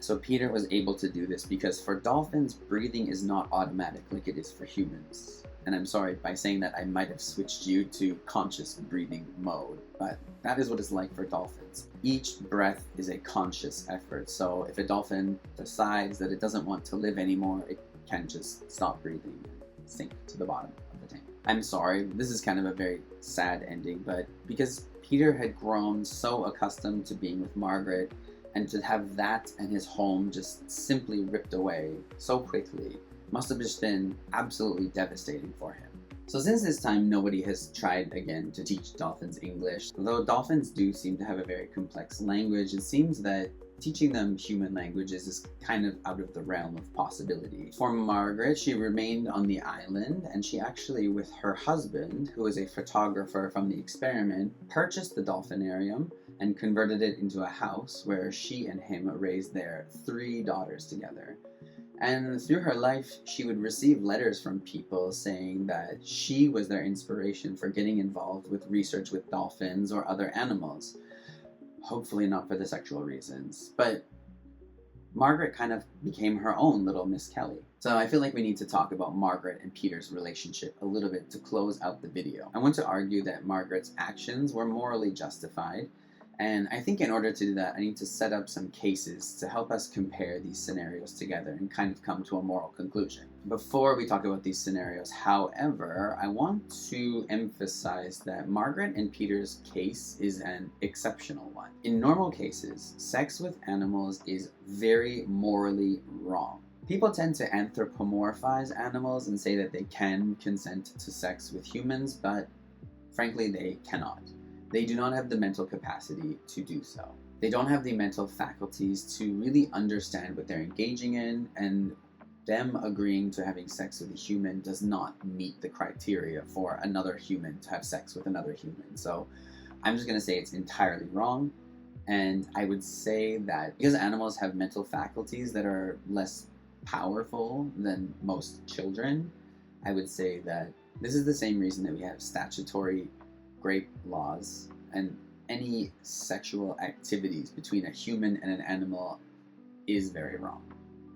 So Peter was able to do this because for dolphins, breathing is not automatic like it is for humans. And I'm sorry, by saying that I might have switched you to conscious breathing mode, but that is what it's like for dolphins. Each breath is a conscious effort, so if a dolphin decides that it doesn't want to live anymore, it can just stop breathing and sink to the bottom of the tank. I'm sorry, this is kind of a very sad ending, but because Peter had grown so accustomed to being with Margaret, and to have that and his home just simply ripped away so quickly must have just been absolutely devastating for him. So since this time, nobody has tried again to teach dolphins English. Though dolphins do seem to have a very complex language, it seems that teaching them human languages is kind of out of the realm of possibility. For Margaret, she remained on the island, and she actually, with her husband, who is a photographer from the experiment, purchased the dolphinarium and converted it into a house where she and him raised their 3 daughters together. And through her life, she would receive letters from people saying that she was their inspiration for getting involved with research with dolphins or other animals. Hopefully not for the sexual reasons. But Margaret kind of became her own little Miss Kelly. So I feel like we need to talk about Margaret and Peter's relationship a little bit to close out the video. I want to argue that Margaret's actions were morally justified, And I think in order to do that, I need to set up some cases to help us compare these scenarios together and kind of come to a moral conclusion. Before we talk about these scenarios, however, I want to emphasize that Margaret and Peter's case is an exceptional one. In normal cases, sex with animals is very morally wrong. People tend to anthropomorphize animals and say that they can consent to sex with humans, but frankly, they cannot. They do not have the mental capacity to do so. They don't have the mental faculties to really understand what they're engaging in, and them agreeing to having sex with a human does not meet the criteria for another human to have sex with another human. So I'm just going to say it's entirely wrong. And I would say that because animals have mental faculties that are less powerful than most children, I would say that this is the same reason that we have statutory rape laws, and any sexual activities between a human and an animal is very wrong.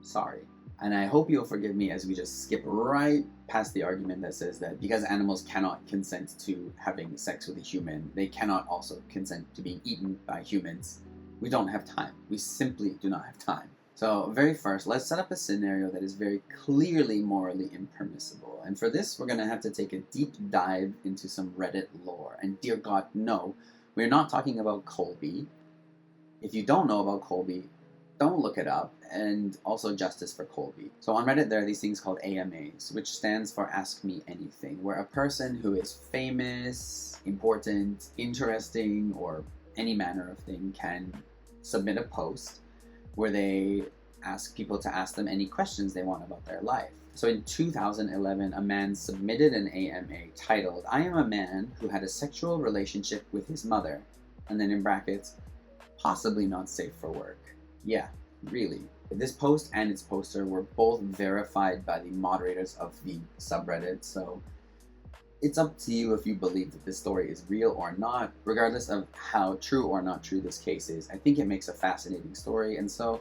Sorry. And I hope you'll forgive me as we just skip right past the argument that says that because animals cannot consent to having sex with a human, they cannot also consent to being eaten by humans. We don't have time. We simply do not have time. So very first, let's set up a scenario that is very clearly morally impermissible. And for this, we're going to have to take a deep dive into some Reddit lore. And dear God, no, we're not talking about Colby. If you don't know about Colby, don't look it up. And also justice for Colby. So on Reddit, there are these things called AMAs, which stands for Ask Me Anything, where a person who is famous, important, interesting, or any manner of thing can submit a post where they ask people to ask them any questions they want about their life. So in 2011, a man submitted an AMA titled, "I am a man who had a sexual relationship with his mother," and then in brackets, "possibly not safe for work." Yeah, really. This post and its poster were both verified by the moderators of the subreddit, so it's up to you if you believe that this story is real or not. Regardless of how true or not true this case is, I think it makes a fascinating story, and so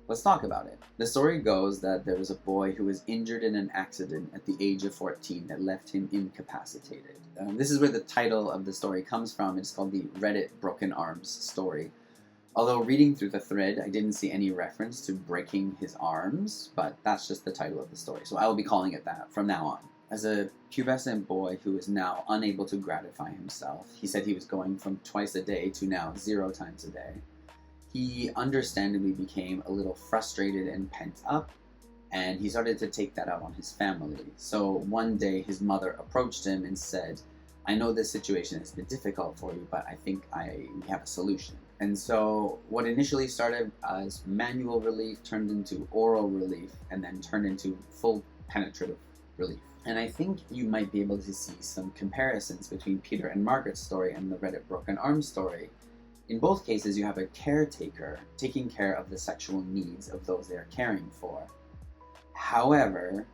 let's talk about it. The story goes that there was a boy who was injured in an accident at the age of 14 that left him incapacitated. This is where the title of the story comes from. It's called the Reddit Broken Arms story. Although reading through the thread, I didn't see any reference to breaking his arms, but that's just the title of the story, so I will be calling it that from now on. As a pubescent boy who is now unable to gratify himself, he said he was going from twice a day to now 0 times a day. He understandably became a little frustrated and pent up, and he started to take that out on his family. So one day his mother approached him and said, "I know this situation has been difficult for you, but I think we have a solution." And so what initially started as manual relief turned into oral relief, and then turned into full penetrative relief. And I think you might be able to see some comparisons between Peter and Margaret's story and the Reddit Broken Arms story. In both cases, you have a caretaker taking care of the sexual needs of those they are caring for. However,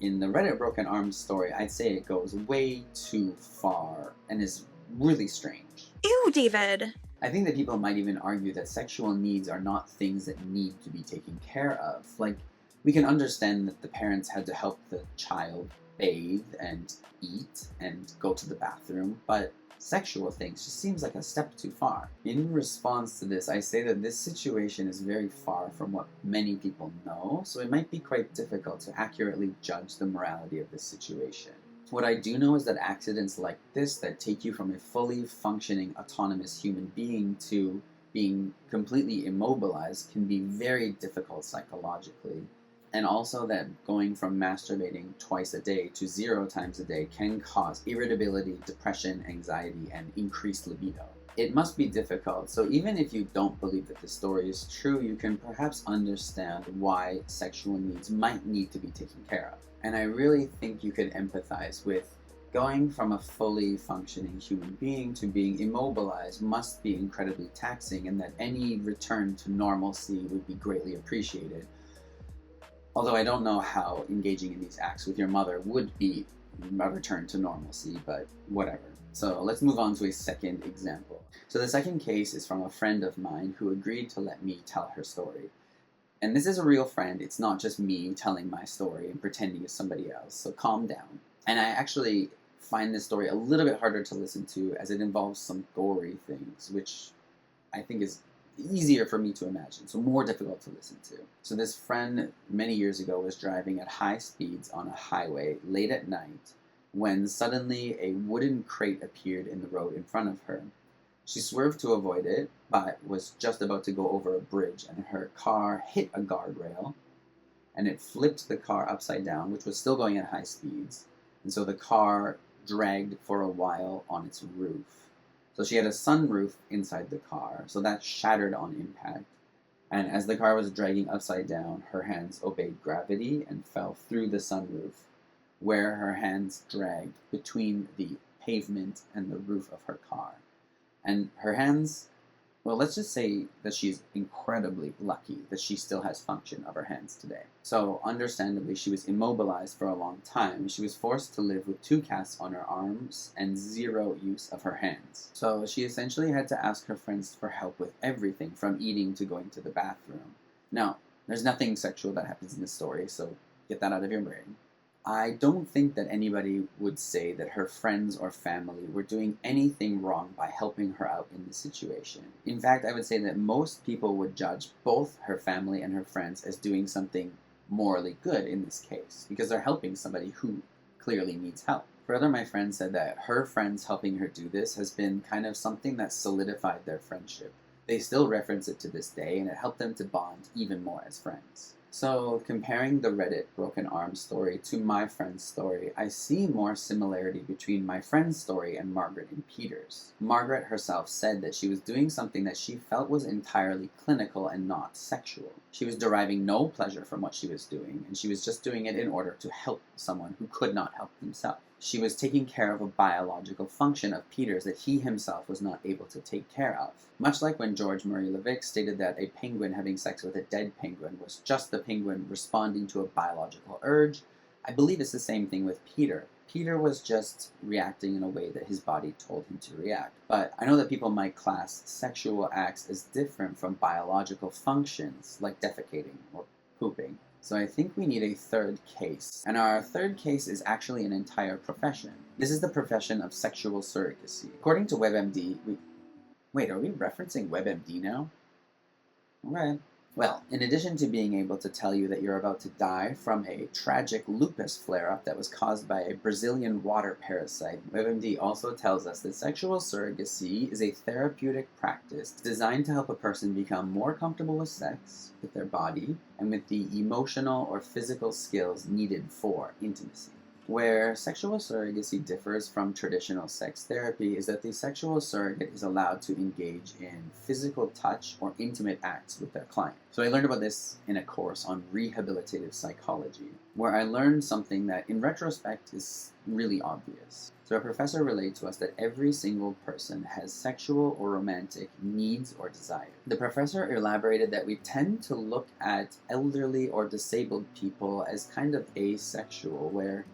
in the Reddit Broken Arms story, I'd say it goes way too far and is really strange. Ew, David. I think that people might even argue that sexual needs are not things that need to be taken care of. Like, we can understand that the parents had to help the child bathe and eat and go to the bathroom, but sexual things just seems like a step too far. In response to this, I say that this situation is very far from what many people know, so it might be quite difficult to accurately judge the morality of this situation. What I do know is that accidents like this that take you from a fully functioning autonomous human being to being completely immobilized can be very difficult psychologically. And also that going from masturbating twice a day to 0 times a day can cause irritability, depression, anxiety, and increased libido. It must be difficult, so even if you don't believe that the story is true, you can perhaps understand why sexual needs might need to be taken care of. And I really think you could empathize with going from a fully functioning human being to being immobilized must be incredibly taxing, and that any return to normalcy would be greatly appreciated. Although I don't know how engaging in these acts with your mother would be a return to normalcy, but whatever. So let's move on to a second example. So the second case is from a friend of mine who agreed to let me tell her story. And this is a real friend. It's not just me telling my story and pretending it's somebody else, so calm down. And I actually find this story a little bit harder to listen to as it involves some gory things, which I think is easier for me to imagine, so more difficult to listen to. So this friend many years ago was driving at high speeds on a highway late at night when suddenly a wooden crate appeared in the road in front of her. She swerved to avoid it, but was just about to go over a bridge, and her car hit a guardrail, and it flipped the car upside down, which was still going at high speeds, and so the car dragged for a while on its roof. So she had a sunroof inside the car, so that shattered on impact. And as the car was dragging upside down, her hands obeyed gravity and fell through the sunroof, where her hands dragged between the pavement and the roof of her car. And her hands, well, let's just say that she's incredibly lucky that she still has function of her hands today. So, understandably, she was immobilized for a long time. She was forced to live with 2 casts on her arms and 0 use of her hands. So, she essentially had to ask her friends for help with everything from eating to going to the bathroom. Now, there's nothing sexual that happens in this story, so get that out of your brain. I don't think that anybody would say that her friends or family were doing anything wrong by helping her out in this situation. In fact, I would say that most people would judge both her family and her friends as doing something morally good in this case, because they're helping somebody who clearly needs help. Further, my friend said that her friends helping her do this has been kind of something that solidified their friendship. They still reference it to this day, and it helped them to bond even more as friends. So, comparing the Reddit broken arm story to my friend's story, I see more similarity between my friend's story and Margaret and Peter's. Margaret herself said that she was doing something that she felt was entirely clinical and not sexual. She was deriving no pleasure from what she was doing, and she was just doing it in order to help someone who could not help himself. She was taking care of a biological function of Peter's that he himself was not able to take care of. Much like when George Murray Levick stated that a penguin having sex with a dead penguin was just the penguin responding to a biological urge, I believe it's the same thing with Peter. Peter was just reacting in a way that his body told him to react. But I know that people might class sexual acts as different from biological functions, like defecating or pooping. So I think we need a third case. And our third case is actually an entire profession. This is the profession of sexual surrogacy. According to WebMD, wait, are we referencing WebMD now? Alright. Well, in addition to being able to tell you that you're about to die from a tragic lupus flare-up that was caused by a Brazilian water parasite, WebMD also tells us that sexual surrogacy is a therapeutic practice designed to help a person become more comfortable with sex, with their body, and with the emotional or physical skills needed for intimacy. Where sexual surrogacy differs from traditional sex therapy is that the sexual surrogate is allowed to engage in physical touch or intimate acts with their client. So I learned about this in a course on rehabilitative psychology, where I learned something that in retrospect is really obvious. So a professor relayed to us that every single person has sexual or romantic needs or desires. The professor elaborated that we tend to look at elderly or disabled people as kind of asexual, where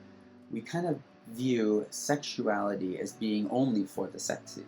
we kind of view sexuality as being only for the sexy.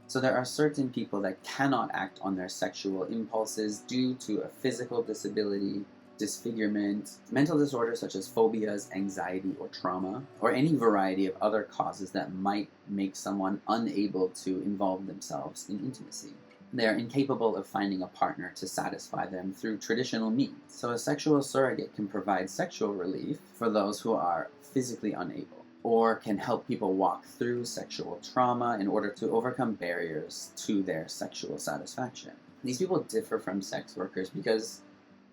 So there are certain people that cannot act on their sexual impulses due to a physical disability, disfigurement, mental disorders such as phobias, anxiety, or trauma, or any variety of other causes that might make someone unable to involve themselves in intimacy. They are incapable of finding a partner to satisfy them through traditional means. So a sexual surrogate can provide sexual relief for those who are physically unable, or can help people walk through sexual trauma in order to overcome barriers to their sexual satisfaction. These people differ from sex workers because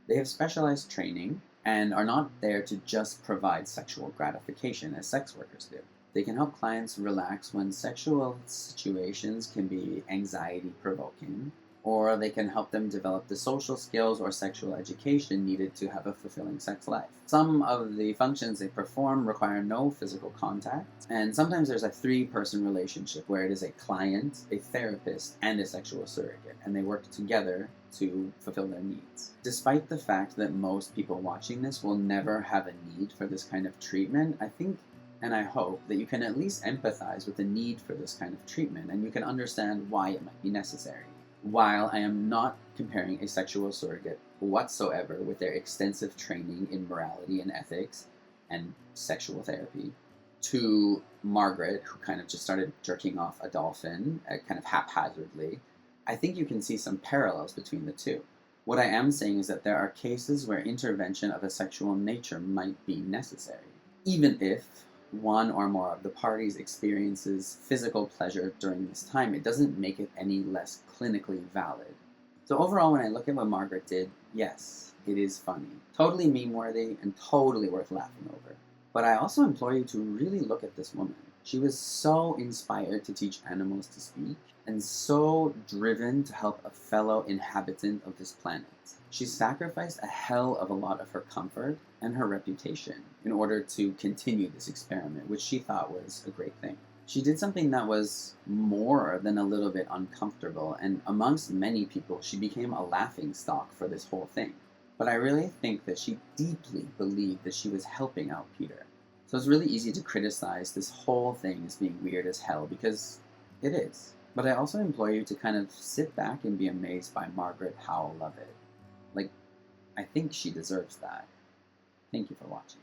they have specialized training and are not there to just provide sexual gratification as sex workers do. They can help clients relax when sexual situations can be anxiety-provoking, or they can help them develop the social skills or sexual education needed to have a fulfilling sex life. Some of the functions they perform require no physical contact, and sometimes there's a 3-person relationship where it is a client, a therapist, and a sexual surrogate, and they work together to fulfill their needs. Despite the fact that most people watching this will never have a need for this kind of treatment, I think and I hope that you can at least empathize with the need for this kind of treatment, and you can understand why it might be necessary. While I am not comparing a sexual surrogate whatsoever with their extensive training in morality and ethics and sexual therapy to Margaret, who kind of just started jerking off a dolphin kind of haphazardly, I think you can see some parallels between the two. What I am saying is that there are cases where intervention of a sexual nature might be necessary, even if one or more of the parties experiences physical pleasure during this time. It doesn't make it any less clinically valid. So overall, when I look at what Margaret did, yes, it is funny, totally meme-worthy, and totally worth laughing over. But I also implore you to really look at this woman. She was so inspired to teach animals to speak, and so driven to help a fellow inhabitant of this planet. She sacrificed a hell of a lot of her comfort and her reputation in order to continue this experiment, which she thought was a great thing. She did something that was more than a little bit uncomfortable, and amongst many people, she became a laughingstock for this whole thing. But I really think that she deeply believed that she was helping out Peter. So it's really easy to criticize this whole thing as being weird as hell, because it is. But I also implore you to kind of sit back and be amazed by Margaret Howe Lovatt. Like, I think she deserves that. Thank you for watching.